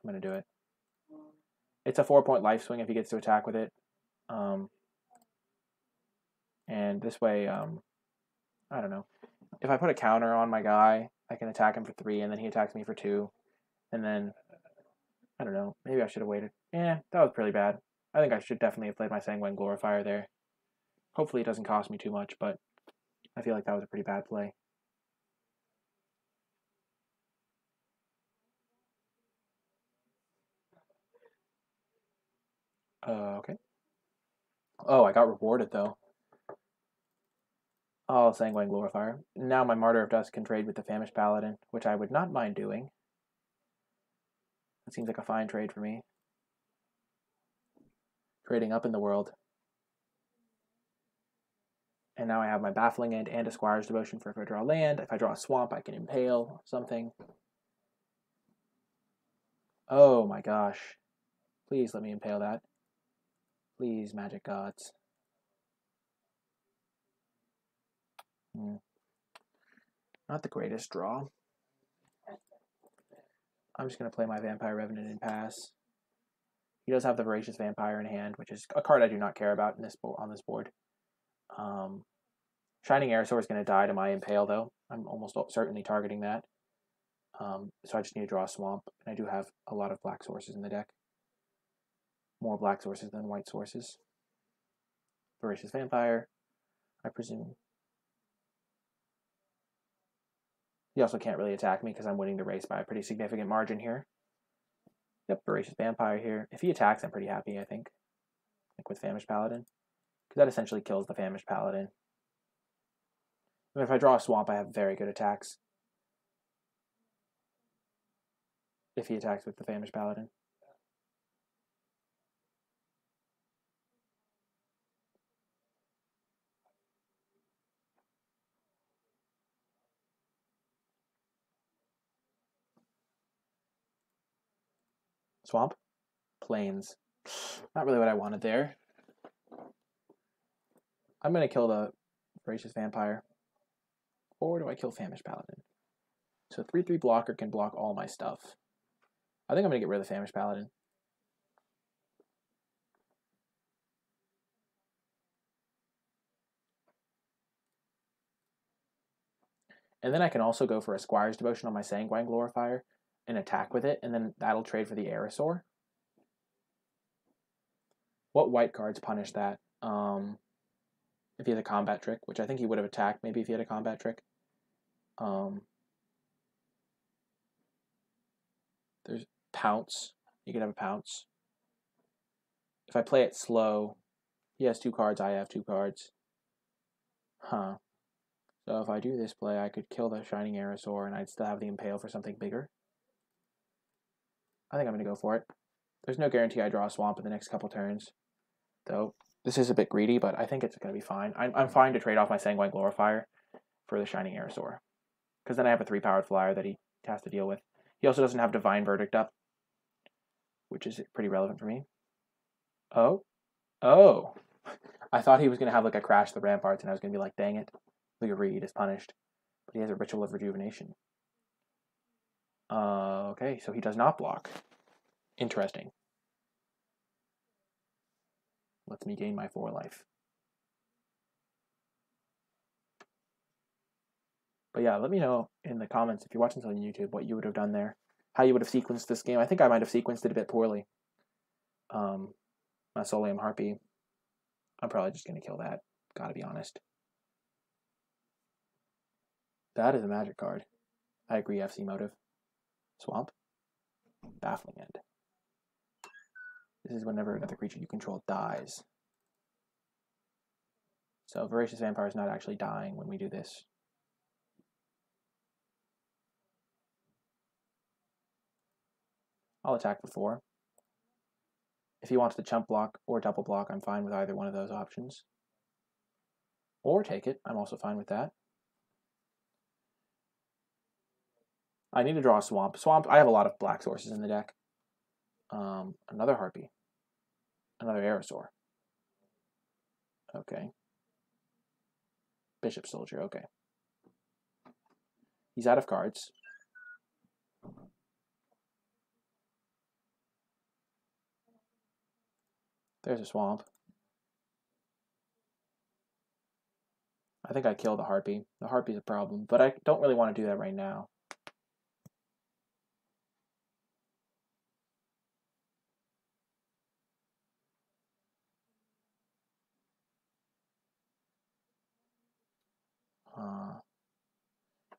I'm going to do it. It's a 4-point life swing if he gets to attack with it. And this way, I don't know. If I put a counter on my guy, I can attack him for 3, and then he attacks me for 2, and then, I don't know, maybe I should have waited. Yeah, that was pretty bad. I think I should definitely have played my Sanguine Glorifier there. Hopefully it doesn't cost me too much, but I feel like that was a pretty bad play. Okay. Oh, I got rewarded, though. Oh, Sanguine Glorifier. Now my Martyr of Dust can trade with the Famished Paladin, which I would not mind doing. That seems like a fine trade for me. Trading up in the world. And now I have my Baffling End and a Squire's Devotion for if I draw land. If I draw a swamp, I can impale something. Oh my gosh. Please let me impale that. Please, magic gods. Not the greatest draw. I'm just going to play my Vampire Revenant and pass. He does have the Voracious Vampire in hand, which is a card I do not care about in this on this board. Shining Aerosaur is going to die to my Impale, though. I'm almost certainly targeting that. So I just need to draw a Swamp, and I do have a lot of black sources in the deck. More black sources than white sources. Voracious Vampire, I presume. He also can't really attack me because I'm winning the race by a pretty significant margin here. Yep, Voracious Vampire here. If he attacks, I'm pretty happy, I think. Like with Famished Paladin. Because that essentially kills the Famished Paladin. And if I draw a Swamp, I have very good attacks. If he attacks with the Famished Paladin. Swamp. Plains. Not really what I wanted there. I'm going to kill the Voracious Vampire. Or do I kill Famished Paladin? So 3/3 blocker can block all my stuff. I think I'm going to get rid of the Famished Paladin. And then I can also go for a Squire's Devotion on my Sanguine Glorifier and attack with it, and then that'll trade for the Aerosaur. What white cards punish that? If he has a combat trick, which I think he would have attacked maybe if he had a combat trick. There's Pounce. You could have a Pounce. If I play it slow, he has 2 cards, I have 2 cards. Huh. So if I do this play, I could kill the Shining Aerosaur and I'd still have the Impale for something bigger. I think I'm going to go for it. There's no guarantee I draw a Swamp in the next couple turns, though. This is a bit greedy, but I think it's going to be fine. I'm fine to trade off my Sanguine Glorifier for the Shining Aerosaur. Because then I have a 3-powered flyer that he has to deal with. He also doesn't have Divine Verdict up, which is pretty relevant for me. Oh. I thought he was going to have like a Crash the Ramparts, and I was going to be like, dang it. League Reed is punished. But he has a Ritual of Rejuvenation. Okay, so he does not block. Interesting. Lets me gain my 4 life. But yeah, let me know in the comments if you're watching this on YouTube what you would have done there. How you would have sequenced this game. I think I might have sequenced it a bit poorly. Mausoleum Harpy. I'm probably just going to kill that. Gotta be honest. That is a magic card. I agree, FC Motive. Swamp. Baffling End. This is whenever another creature you control dies. So Voracious Vampire is not actually dying when we do this. I'll attack for 4. If he wants to chump block or double block, I'm fine with either one of those options. Or take it. I'm also fine with that. I need to draw a Swamp. Swamp, I have a lot of black sources in the deck. Another Harpy. Another Aerosaur. Okay. Bishop Soldier, okay. He's out of cards. There's a Swamp. I think I kill the Harpy. The Harpy's a problem, but I don't really want to do that right now.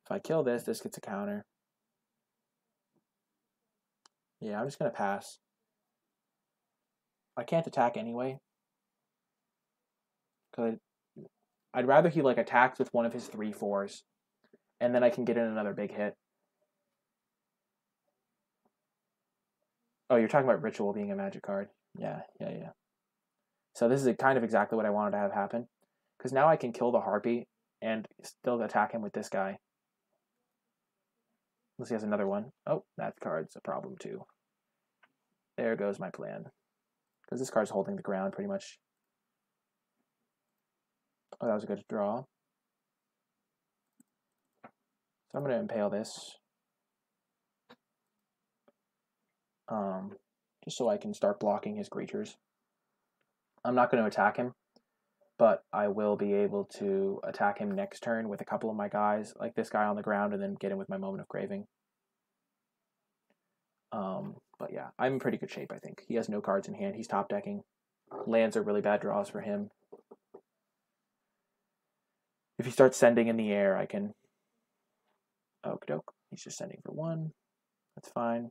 If I kill this, this gets a counter. Yeah, I'm just going to pass. I can't attack anyway. Because I'd rather he like attacks with one of his 3/4s. And then I can get in another big hit. Oh, you're talking about Ritual being a magic card. Yeah. So this is kind of exactly what I wanted to have happen. Because now I can kill the Harpy and still attack him with this guy. Unless he has another one. Oh, that card's a problem too. There goes my plan. Because this card's holding the ground pretty much. Oh, that was a good draw. So I'm going to impale this. Just so I can start blocking his creatures. I'm not going to attack him, but I will be able to attack him next turn with a couple of my guys, like this guy on the ground, and then get him with my Moment of Graving. But yeah, I'm in pretty good shape, I think. He has no cards in hand. He's top decking. Lands are really bad draws for him. If he starts sending in the air, I can... Okie doke. He's just sending for 1. That's fine.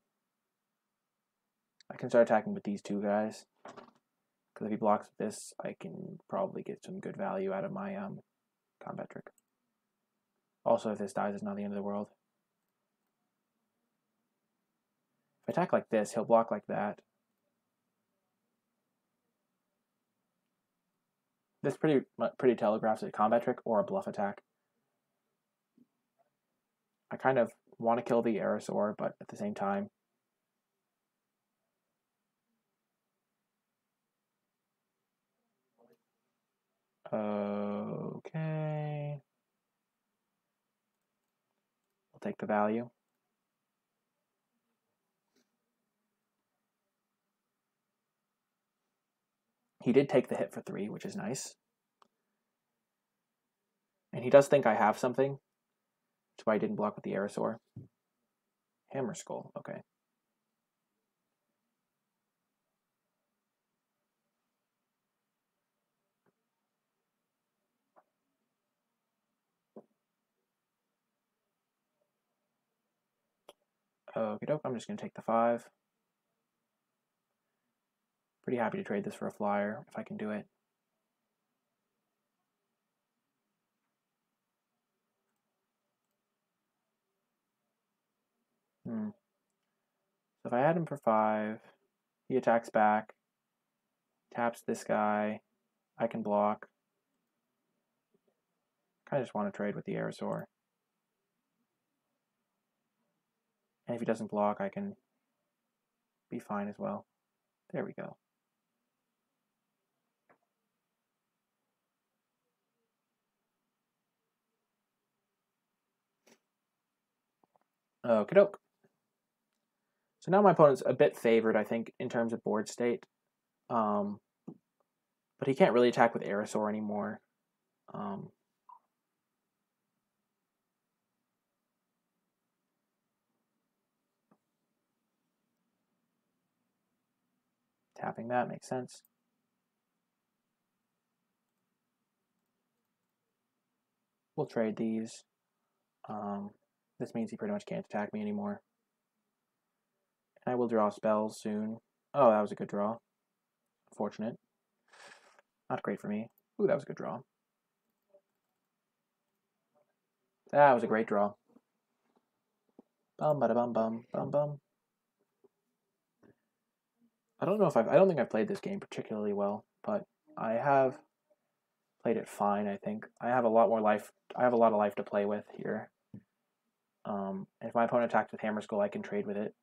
I can start attacking with these 2 guys. Because if he blocks with this, I can probably get some good value out of my combat trick. Also, if this dies, it's not the end of the world. If I attack like this, he'll block like that. This pretty telegraphs a combat trick or a bluff attack. I kind of want to kill the Aerosaur, but at the same time, okay. I'll take the value. He did take the hit for 3, which is nice. And he does think I have something, which is why I didn't block with the Aerosaur. Hammer Skull, okay. Okie doke, I'm just going to take the 5. Pretty happy to trade this for a flyer, if I can do it. So if I add him for 5, he attacks back, taps this guy, I can block. Kind of just want to trade with the Aerosaur. And if he doesn't block, I can be fine as well. There we go. Okie doke. So now my opponent's a bit favored, I think, in terms of board state. But he can't really attack with Aerosaur anymore. Tapping that makes sense. We'll trade these. This means he pretty much can't attack me anymore. And I will draw spells soon. Oh, that was a good draw. Unfortunate. Not great for me. Ooh, that was a good draw. That was a great draw. Bum bada bum bum bum bum. I don't think I've played this game particularly well, but I have played it fine, I think. I have a lot more life. I have a lot of life to play with here. And if my opponent attacks with Hammer Skull, I can trade with it.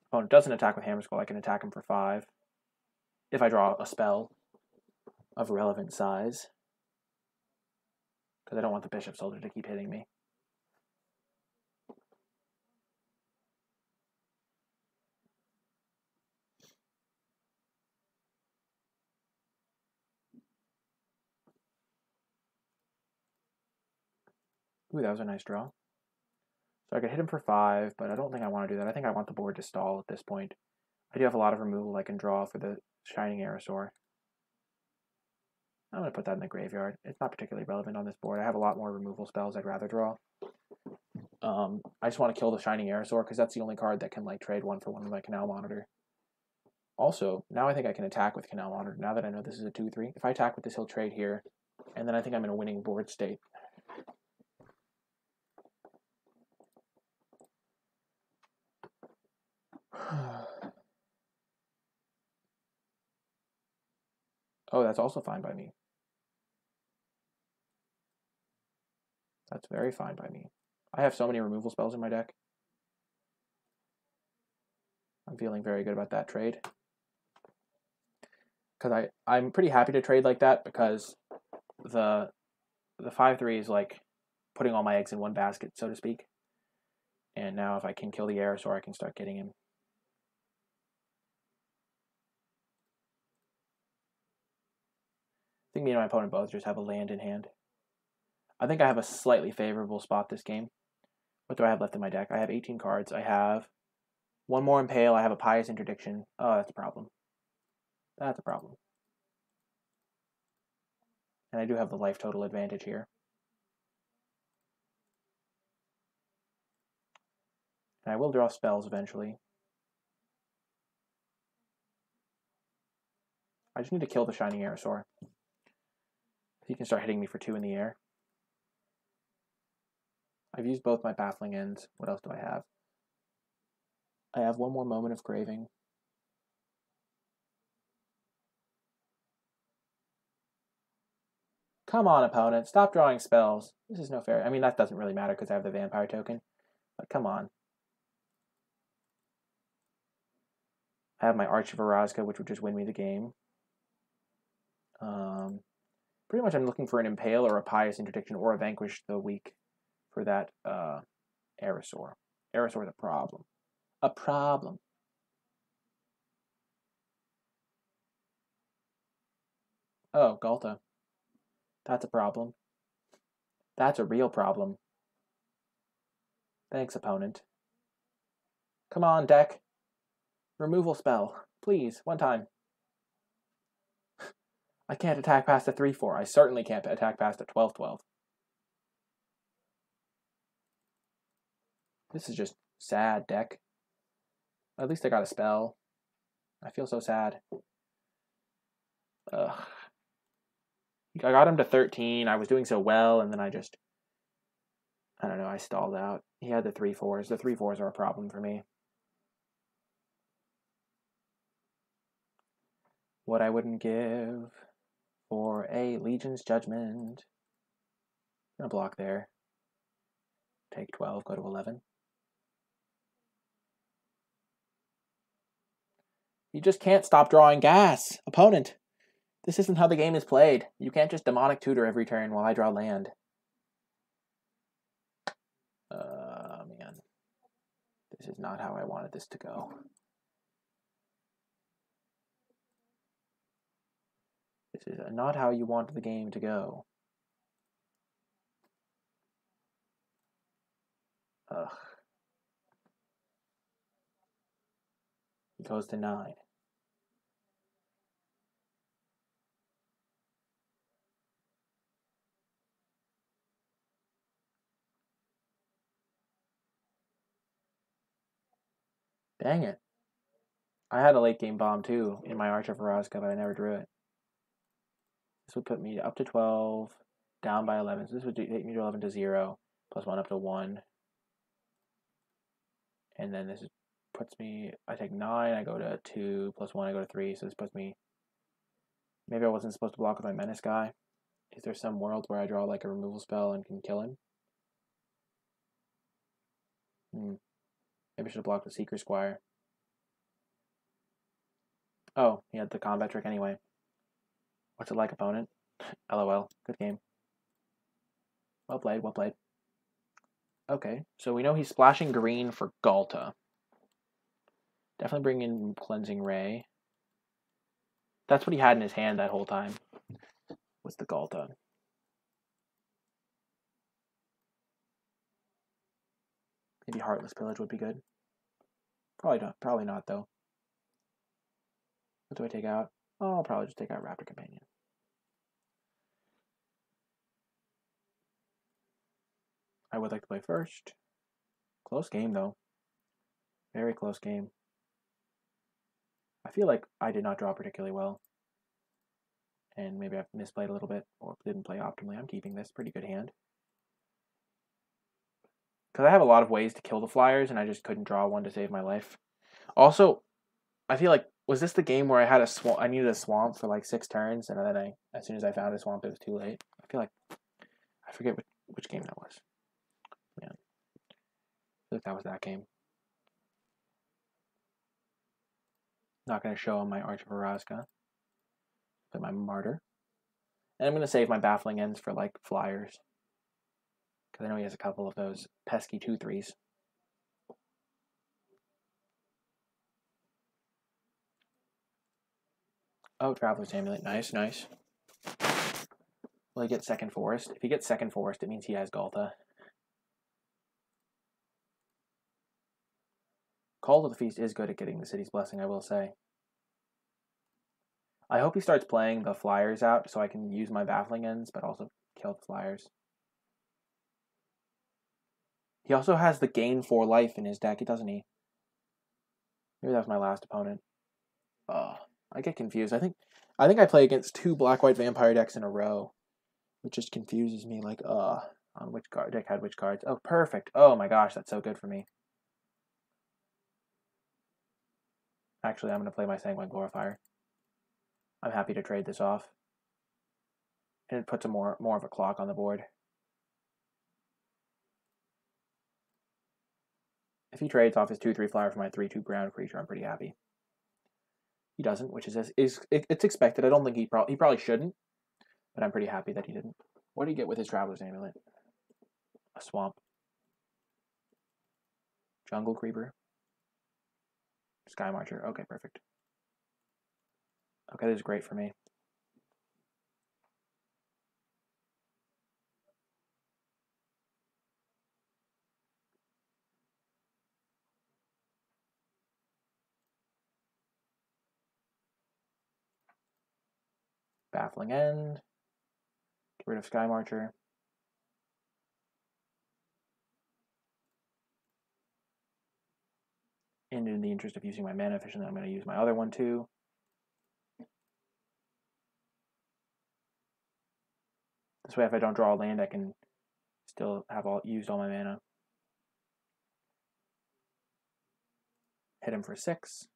If opponent doesn't attack with Hammer Skull, I can attack him for 5. If I draw a spell of relevant size. Because I don't want the Bishop Soldier to keep hitting me. Ooh, that was a nice draw. So I could hit him for 5, but I don't think I want to do that. I think I want the board to stall at this point. I do have a lot of removal I can draw for the Shining Aerosaur. I'm going to put that in the graveyard. It's not particularly relevant on this board. I have a lot more removal spells I'd rather draw. I just want to kill the Shining Aerosaur because that's the only card that can like trade 1 for 1 with my Canal Monitor. Also, now I think I can attack with Canal Monitor. Now that I know this is a 2-3, if I attack with this, he'll trade here, and then I think I'm in a winning board state. Oh, that's also fine by me. That's very fine by me. I have so many removal spells in my deck. I'm feeling very good about that trade. Because I'm pretty happy to trade like that because the 5-3 is like putting all my eggs in one basket, so to speak. And now if I can kill the Aerosaur, I can start getting him. I think me and my opponent both just have a land in hand. I think I have a slightly favorable spot this game. What do I have left in my deck? I have 18 cards. I have one more Impale. I have a Pious Interdiction. Oh, that's a problem. That's a problem. And I do have the life total advantage here. And I will draw spells eventually. I just need to kill the Shining Aerosaur. He can start hitting me for 2 in the air. I've used both my Baffling Ends. What else do I have? I have one more Moment of Craving. Come on, opponent. Stop drawing spells. This is no fair. I mean, that doesn't really matter because I have the Vampire token. But come on. I have my Arch of Orazca, which would just win me the game. Pretty much I'm looking for an Impale or a Pious Interdiction or a Vanquish the Weak for that Aerosaur. Aerosaur is a problem. A problem. Oh, Galta. That's a problem. That's a real problem. Thanks, opponent. Come on, deck. Removal spell. Please, one time. I can't attack past a 3-4. I certainly can't attack past a 12-12. This is just sad, deck. At least I got a spell. I feel so sad. Ugh. I got him to 13. I was doing so well, and then I don't know, I stalled out. He had the 3-4s. The 3-4s are a problem for me. What I wouldn't give for a Legion's Judgment. I'm gonna block there. Take 12, go to 11. You just can't stop drawing gas, opponent. This isn't how the game is played. You can't just Demonic Tutor every turn while I draw land. Man. This is not how I wanted this to go. This is not how you want the game to go. Ugh. He goes to 9. Dang it. I had a late game bomb too in my Arch of Orazca, but I never drew it. This would put me up to 12, down by 11. So this would take me to 11 to 0, plus 1 up to 1. And then this puts me, I take 9, I go to 2, plus 1, I go to 3. So this puts me, maybe I wasn't supposed to block with my Menace guy. Is there some world where I draw like a removal spell and can kill him? Maybe I should have blocked the Seeker Squire. Oh, he had the combat trick anyway. What's it like, opponent? LOL. Good game. Well played, well played. Okay, so we know he's splashing green for Galta. Definitely bring in Cleansing Ray. That's what he had in his hand that whole time, was the Galta. Maybe Heartless Pillage would be good. Probably not though. What do I take out? Oh, I'll probably just take out Raptor Companion. I would like to play first. Close game though. Very close game. I feel like I did not draw particularly well. And maybe I've misplayed a little bit or didn't play optimally. I'm keeping this. Pretty good hand. Because I have a lot of ways to kill the flyers and I just couldn't draw one to save my life. Also, I feel like, was this the game where I had a swamp? I needed a swamp for like 6 turns, and then as soon as I found a swamp, it was too late. I feel like, I forget which game that was. Yeah. I feel like that was that game. Not going to show on my Arch of Araska. Play my Martyr. And I'm going to save my Baffling Ends for like flyers. Because I know he has a couple of those pesky 2/3s. Oh, Traveler's Amulet. Nice, nice. Will he get second Forest? If he gets second Forest, it means he has Galta. Call to the Feast is good at getting the City's Blessing, I will say. I hope he starts playing the flyers out so I can use my Baffling Ends, but also kill the flyers. He also has the gain 4 life in his deck, doesn't he? Maybe that was my last opponent. I get confused. I think I play against 2 black-white vampire decks in a row, which just confuses me. Like, on which deck had which cards? Oh, perfect. Oh my gosh, that's so good for me. Actually, I'm going to play my Sanguine Glorifier. I'm happy to trade this off. And it puts more of a clock on the board. If he trades off his 2/3 flyer for my 3/2 ground creature, I'm pretty happy. He doesn't, which it's expected. I don't think he probably shouldn't, but I'm pretty happy that he didn't. What did he get with his Traveler's Amulet? A swamp. Jungle Creeper. Sky Marcher. Okay, perfect. Okay, this is great for me. Baffling End. Get rid of Sky Marcher. And in the interest of using my mana efficiently, I'm going to use my other one too. This way, if I don't draw a land, I can still have used all my mana. Hit him for 6.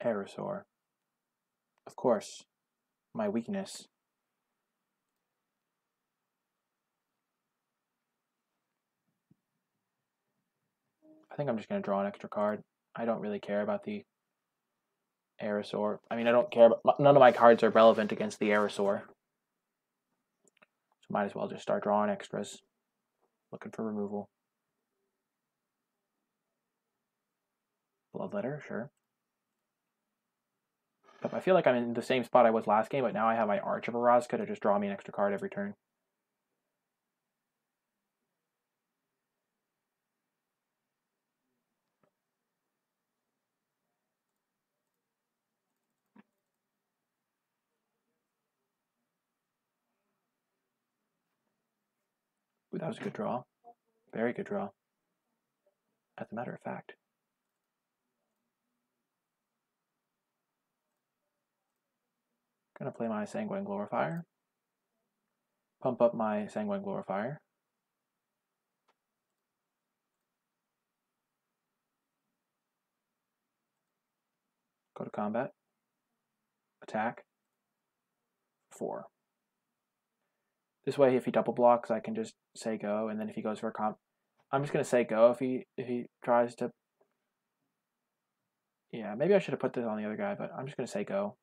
Aerosaur. Of course, my weakness. I think I'm just going to draw an extra card. I don't really care about the Aerosaur. I mean, I don't care, but none of my cards are relevant against the Aerosaur. So might as well just start drawing extras. Looking for removal. Bloodletter, sure. But I feel like I'm in the same spot I was last game, but now I have my Arch of Araska to just draw me an extra card every turn. Ooh, that was a good draw. Very good draw. As a matter of fact. Gonna play my Sanguine Glorifier. Pump up my Sanguine Glorifier. Go to combat. Attack. 4. This way, if he double blocks, I can just say go, and then if he goes for a comp, I'm just gonna say go if he tries to. Yeah, maybe I should have put this on the other guy, but I'm just gonna say go.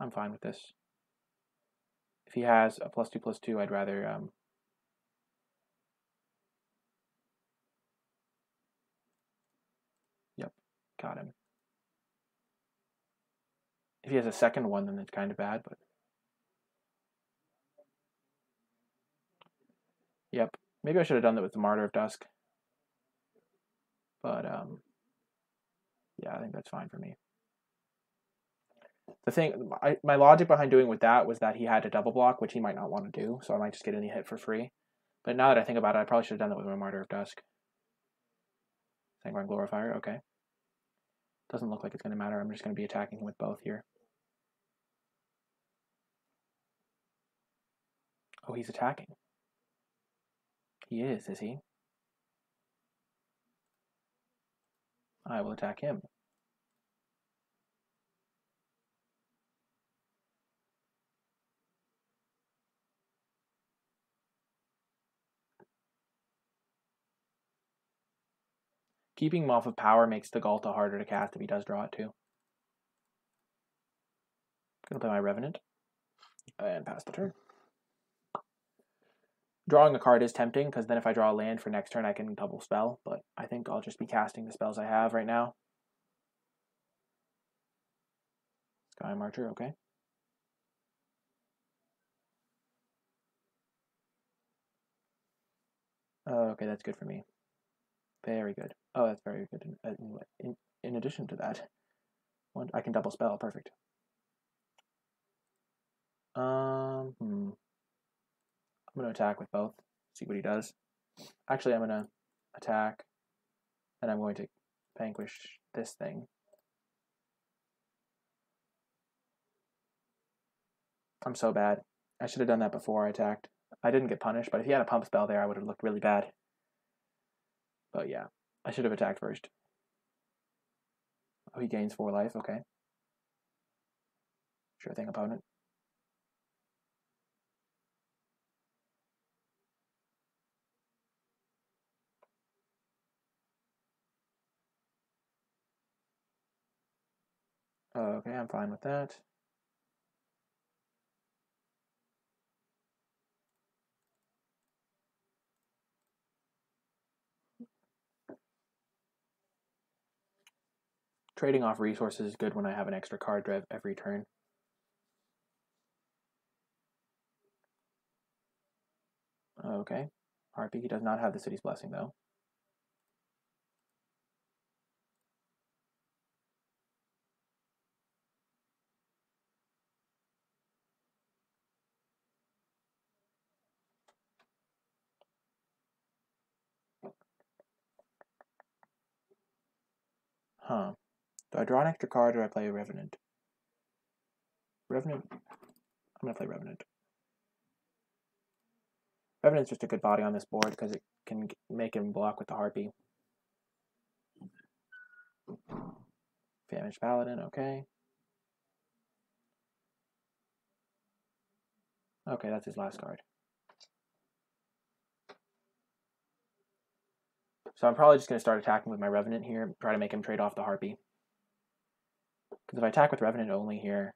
I'm fine with this. If he has a +2/+2, I'd rather Got him. If he has a second one, then it's kind of bad, but... Yep. Maybe I should have done that with the Martyr of Dusk. But, yeah, I think that's fine for me. The thing, my logic behind doing with that was that he had to double block, which he might not want to do, so I might just get any hit for free. But now that I think about it, I probably should have done that with my Martyr of Dusk. Sanguine Glorifier, okay. Doesn't look like it's going to matter. I'm just going to be attacking him with both here. Oh, he's attacking. He is he? I will attack him. Keeping him off of power makes the Galta harder to cast if he does draw it too. Gonna play my Revenant and pass the turn. Drawing a card is tempting because then if I draw a land for next turn I can double spell, but I think I'll just be casting the spells I have right now. Sky Marcher, okay. Okay, that's good for me. Very good. Oh, that's very good. In addition to that, I can double spell. Perfect. I'm going to attack with both. See what he does. Actually, I'm going to attack, and I'm going to vanquish this thing. I'm so bad. I should have done that before I attacked. I didn't get punished, but if he had a pump spell there, I would have looked really bad. But yeah, I should have attacked first. Oh, he gains 4 life. Okay. Sure thing, opponent. Okay, I'm fine with that. Trading off resources is good when I have an extra card every turn. Okay. Harpy, he does not have the City's Blessing, though. Huh. Do I draw an extra card or do I play a Revenant? Revenant? I'm going to play Revenant. Revenant's just a good body on this board because it can make him block with the Harpy. Famished Paladin, okay. Okay, that's his last card. So I'm probably just going to start attacking with my Revenant here, try to make him trade off the Harpy. Because if I attack with Revenant only here...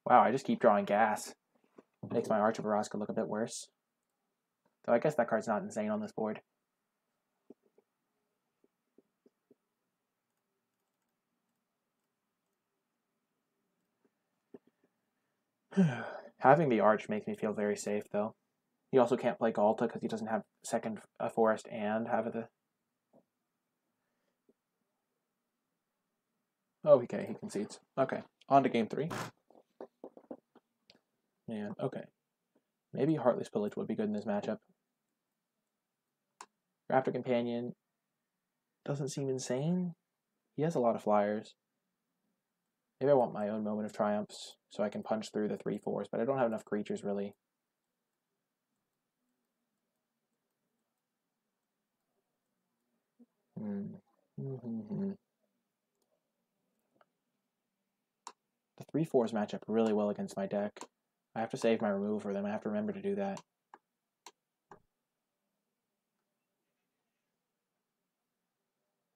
Wow, I just keep drawing gas. Makes my Arch of Vraska look a bit worse. Though I guess that card's not insane on this board. Having the Arch makes me feel very safe, though. He also can't play Galta because he doesn't have second forest and have the... Oh, okay, he concedes. Okay, on to game 3. Man, okay. Maybe Heartless Pillage would be good in this matchup. Raptor Companion doesn't seem insane. He has a lot of flyers. Maybe I want my own Moment of Triumphs so I can punch through the 3/4s, but I don't have enough creatures, really. The 3/4s match up really well against my deck. I have to save my removal for them. I have to remember to do that.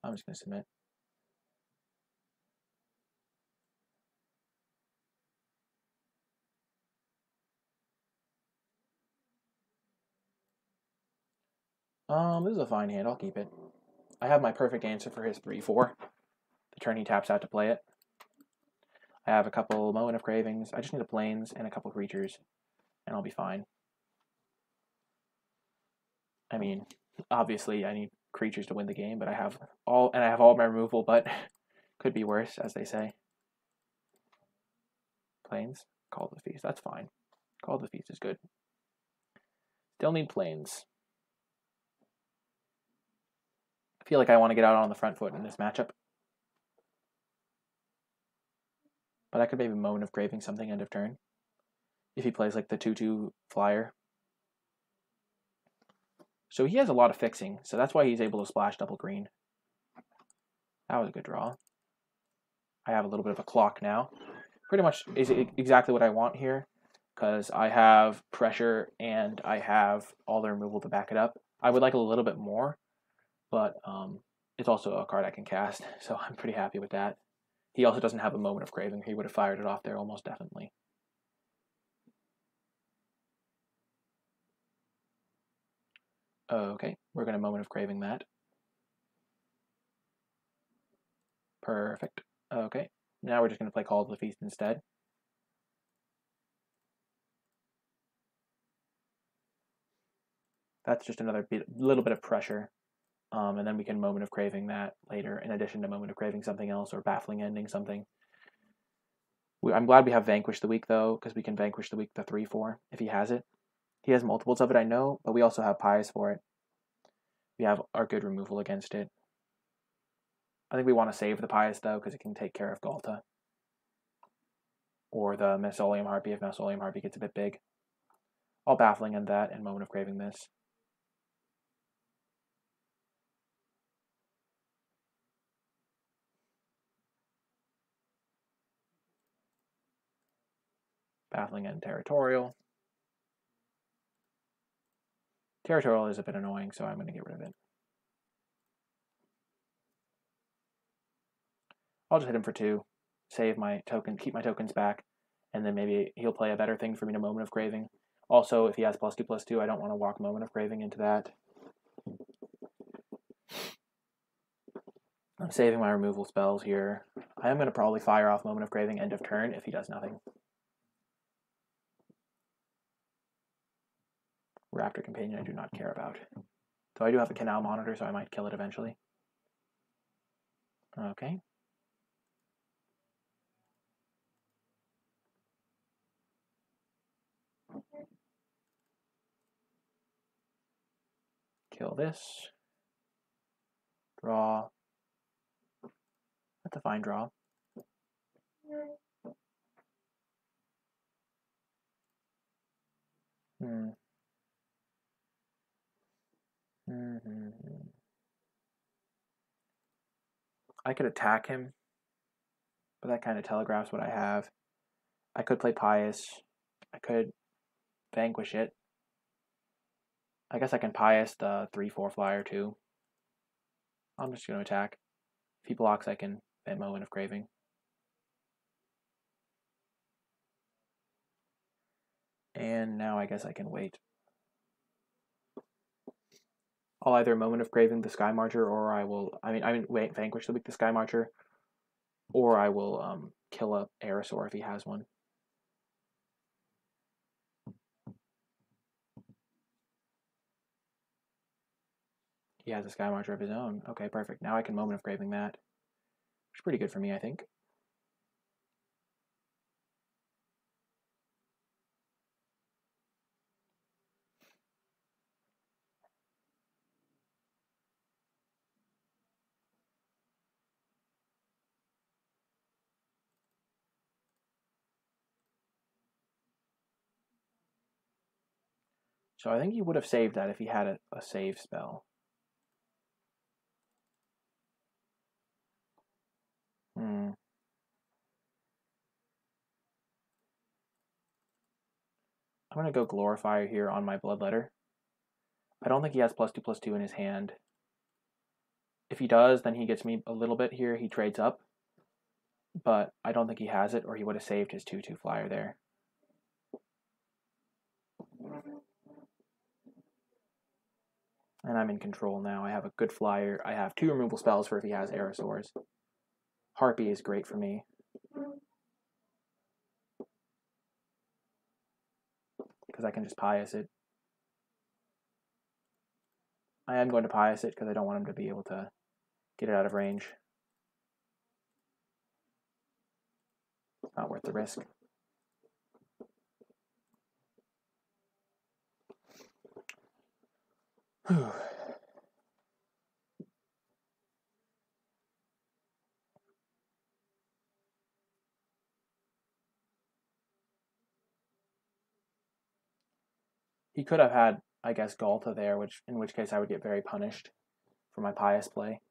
I'm just going to submit. This is a fine hand. I'll keep it. I have my perfect answer for his 3/4. The turn he taps out to play it. I have a couple Moment of Cravings. I just need a Plains and a couple creatures, and I'll be fine. I mean, obviously I need creatures to win the game, but I have all my removal, but could be worse, as they say. Plains, Call of the Feast. That's fine. Call of the Feast is good. Still need Plains. I feel like I want to get out on the front foot in this matchup. But I could maybe Moment of Craving something end of turn. If he plays like the 2/2 flyer. So he has a lot of fixing, so that's why he's able to splash double green. That was a good draw. I have a little bit of a clock now. Pretty much is exactly what I want here, because I have pressure and I have all the removal to back it up. I would like a little bit more, but it's also a card I can cast, so I'm pretty happy with that. He also doesn't have a Moment of Craving. He would have fired it off there almost definitely. Okay, we're going to Moment of Craving that. Perfect. Okay, now we're just going to play Call of the Feast instead. That's just another little bit of pressure. And then we can Moment of Craving that later, in addition to Moment of Craving something else or Baffling Ending something. I'm glad we have Vanquish the Weak, though, because we can Vanquish the Weak the 3/4 if he has it. He has multiples of it, I know, but we also have Pies for it. We have our good removal against it. I think we want to save the Pies, though, because it can take care of Galta. Or the Mausoleum Harpy if Mausoleum Harpy gets a bit big. I'll Baffling End that and Moment of Craving this. Baffling End Territorial. Territorial is a bit annoying, so I'm going to get rid of it. I'll just hit him for 2, save my token, keep my tokens back, and then maybe he'll play a better thing for me to Moment of Craving. Also, if he has +2/+2, I don't want to walk Moment of Craving into that. I'm saving my removal spells here. I am going to probably fire off Moment of Craving end of turn if he does nothing. Raptor Companion I do not care about. Though I do have a Canal Monitor, so I might kill it eventually. Okay. Kill this. Draw. That's a fine draw. I could attack him, but that kind of telegraphs what I have. I could play Pious. I could Vanquish it. I guess I can Pious the 3/4 flyer too. I'm just going to attack. If he blocks, I can Moment of Craving. And now I guess I can wait. I'll either Moment of Craving the Sky Marcher, or I will. Wait, Vanquish the Sky Marcher, or I will kill a Aerosaur if he has one. He has a Sky Marcher of his own. Okay, perfect. Now I can Moment of Craving that. Which is pretty good for me, I think. So I think he would have saved that if he had a save spell. I'm going to go Glorifier here on my Bloodletter. I don't think he has +2/+2 in his hand. If he does, then he gets me a little bit here. He trades up. But I don't think he has it, or he would have saved his 2/2 flyer there. And I'm in control now. I have a good flyer. I have 2 removal spells for if he has Aerosaurs. Harpy is great for me. Because I can just Pious it. I am going to Pious it because I don't want him to be able to get it out of range. Not worth the risk. He could have had, I guess, Galta there, in which case I would get very punished for my Pious play.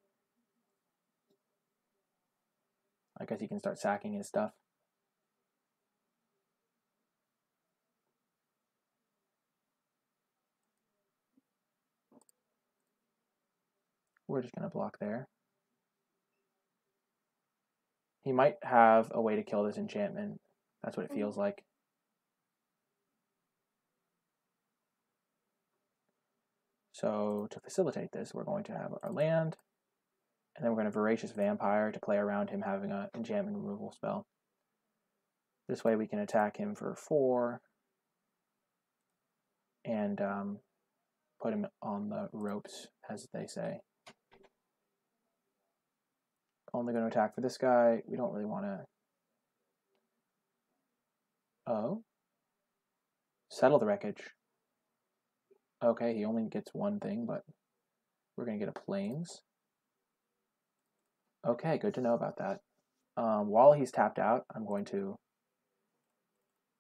I guess he can start sacking his stuff. We're just going to block there. He might have a way to kill this enchantment. That's what it feels like. So to facilitate this, we're going to have our land, and then we're going to Voracious Vampire to play around him having an enchantment removal spell. This way we can attack him for 4 and put him on the ropes, as they say. Only going to attack for this guy. We don't really want to... Oh. Settle the Wreckage. Okay, he only gets 1 thing, but we're going to get a Plains. Okay, good to know about that. While he's tapped out, I'm going to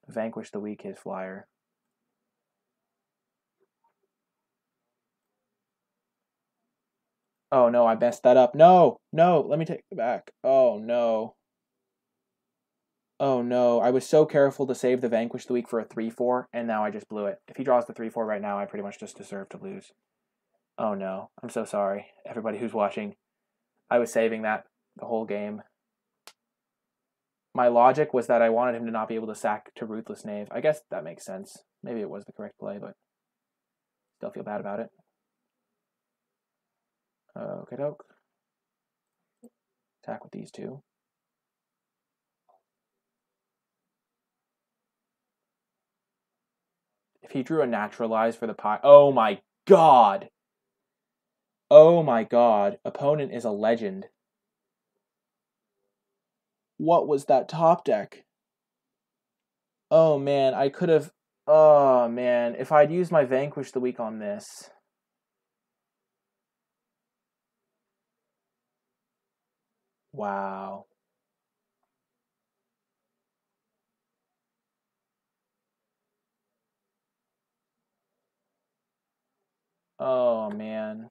Vanquish the Weak, his flyer. Oh no, I messed that up. No, let me take it back. Oh no. Oh no, I was so careful to save the Vanquish the Weak for a 3-4, and now I just blew it. If he draws the 3-4 right now, I pretty much just deserve to lose. Oh no, I'm so sorry, everybody who's watching. I was saving that the whole game. My logic was that I wanted him to not be able to sack to Ruthless Knave. I guess that makes sense. Maybe it was the correct play, but still feel bad about it. Okay, doke. Attack with these 2. If he drew a Naturalize for the pie... Oh my god! Oh my god. Opponent is a legend. What was that top deck? Oh man, I could have... Oh man, if I'd used my Vanquish the Weak on this... Wow. Oh man.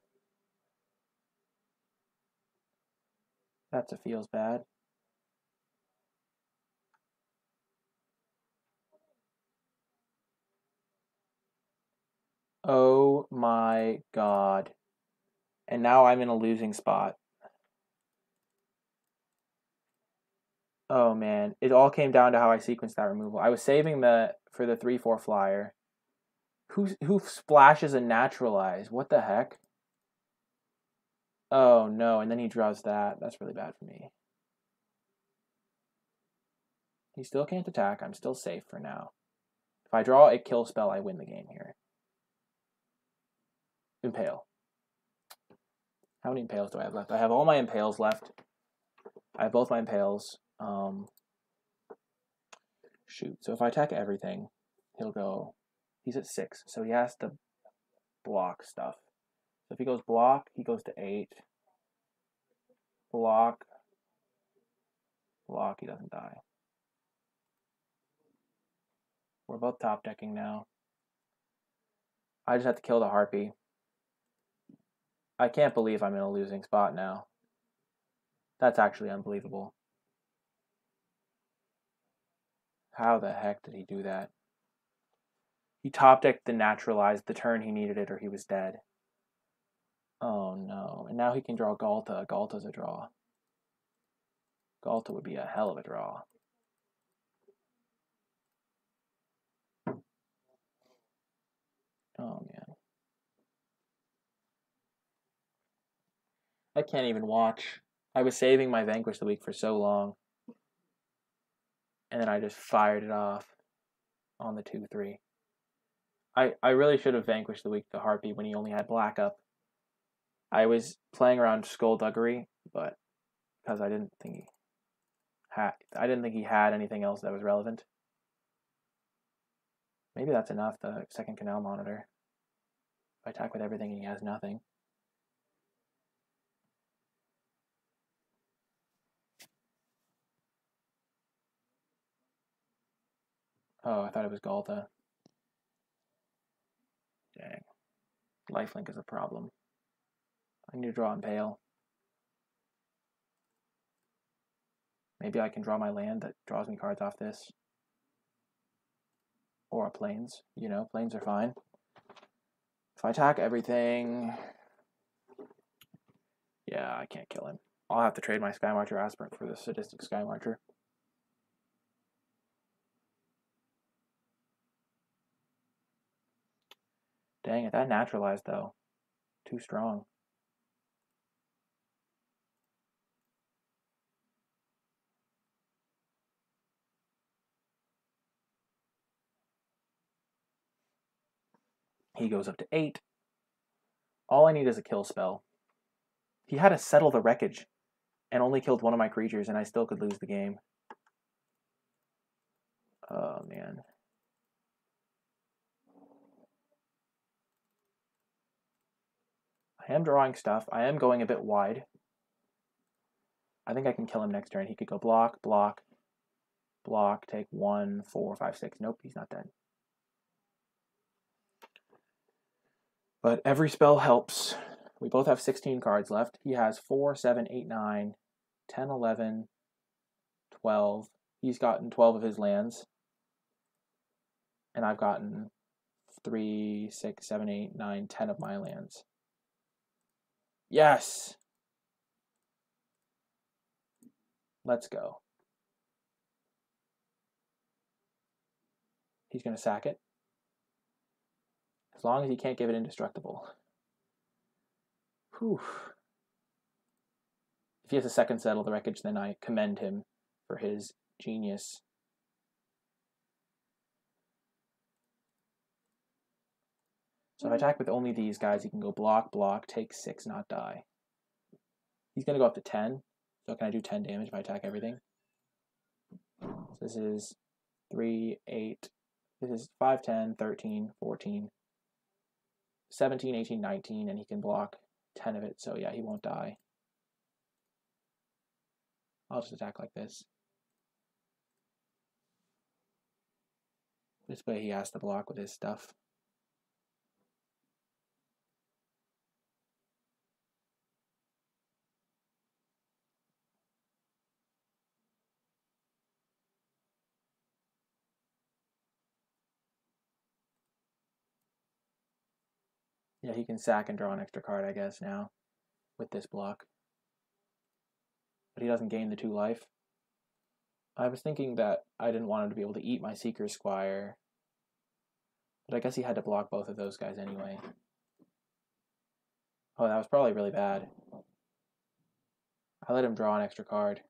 That's a feels bad. Oh my god. And now I'm in a losing spot. Oh man, it all came down to how I sequenced that removal. I was saving for the 3-4 flyer. Who splashes a Naturalize? What the heck? Oh no, and then he draws that. That's really bad for me. He still can't attack. I'm still safe for now. If I draw a kill spell, I win the game here. Impale. How many Impales do I have left? I have all my Impales left. I have both my Impales. Shoot. So if I attack everything, he'll go... He's at 6, so he has to block stuff. So if he goes block, he goes to 8. Block. Block, he doesn't die. We're both top decking now. I just have to kill the Harpy. I can't believe I'm in a losing spot now. That's actually unbelievable. How the heck did he do that? He top decked the Naturalized the turn he needed it or he was dead. Oh no. And now he can draw Galta. Galta's a draw. Galta would be a hell of a draw. Oh man. I can't even watch. I was saving my Vanquish the Week for so long. And then I just fired it off on the 2-3. I really should have Vanquished the Week the Harpy when he only had black up. I was playing around Skullduggery, but because I didn't think he had anything else that was relevant. Maybe that's enough, the second Canal Monitor. If I attack with everything and he has nothing. Oh, I thought it was Galta. Dang. Lifelink is a problem. I need to draw on Pale. Maybe I can draw my land that draws me cards off this. Or a Plains. You know, Plains are fine. If I attack everything... Yeah, I can't kill him. I'll have to trade my Sky Marcher Aspirant for the Sadistic Sky Marcher. Dang it, that naturalized though. Too strong. He goes up to 8. All I need is a kill spell. He had to Settle the Wreckage and only killed one of my creatures, and I still could lose the game. Oh, man. I am drawing stuff. I am going a bit wide. I think I can kill him next turn. He could go block, block, block, take 1, 4, 5, 6. Nope, he's not dead. But every spell helps. We both have 16 cards left. He has 4, 7, 8, 9, 10, 11, 12. He's gotten 12 of his lands. And I've gotten 3, 6, 7, 8, 9, 10 of my lands. Yes! Let's go. He's going to sack it. As long as he can't give it indestructible. Whew. If he has a second Settle the Wreckage, then I commend him for his genius. So if I attack with only these guys, he can go block, block, take 6, not die. He's going to go up to 10. So can I do 10 damage if I attack everything? So this is 3, 8. This is 5, 10, 13, 14, 17, 18, 19, and he can block 10 of it. So yeah, he won't die. I'll just attack like this. This way he has to block with his stuff. Yeah, he can sack and draw an extra card, I guess, now, with this block. But he doesn't gain the 2 life. I was thinking that I didn't want him to be able to eat my Seeker Squire. But I guess he had to block both of those guys anyway. Oh, that was probably really bad. I let him draw an extra card.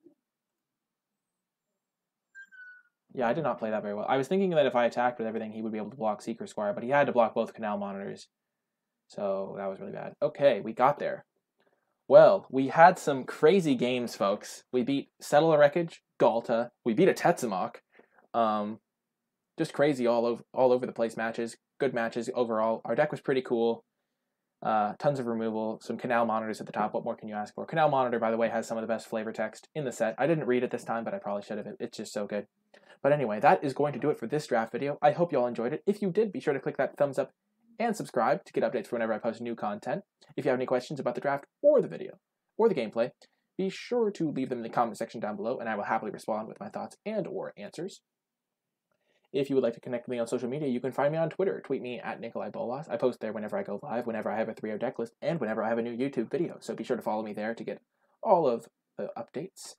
Yeah, I did not play that very well. I was thinking that if I attacked with everything, he would be able to block Seeker Squire, but he had to block both Canal Monitors. So that was really bad. Okay, we got there. Well, we had some crazy games, folks. We beat Settle the Wreckage, Galta. We beat a Tetzimoc. Just crazy all over the place matches. Good matches overall. Our deck was pretty cool. Tons of removal. Some Canal Monitors at the top. What more can you ask for? Canal Monitor, by the way, has some of the best flavor text in the set. I didn't read it this time, but I probably should have. It's just so good. But anyway, that is going to do it for this draft video. I hope you all enjoyed it. If you did, be sure to click that thumbs up and subscribe to get updates for whenever I post new content. If you have any questions about the draft or the video or the gameplay, be sure to leave them in the comment section down below, and I will happily respond with my thoughts and or answers. If you would like to connect with me on social media, you can find me on Twitter. Tweet me at NicolaiBolas. I post there whenever I go live, whenever I have a 3-0 deck list, and whenever I have a new YouTube video. So be sure to follow me there to get all of the updates.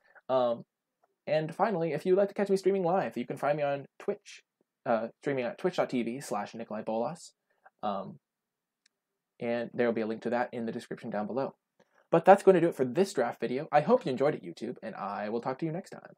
And finally, if you'd like to catch me streaming live, you can find me on Twitch, streaming at twitch.tv/NicolaiBolas. And there will be a link to that in the description down below. But that's going to do it for this draft video. I hope you enjoyed it, YouTube, and I will talk to you next time.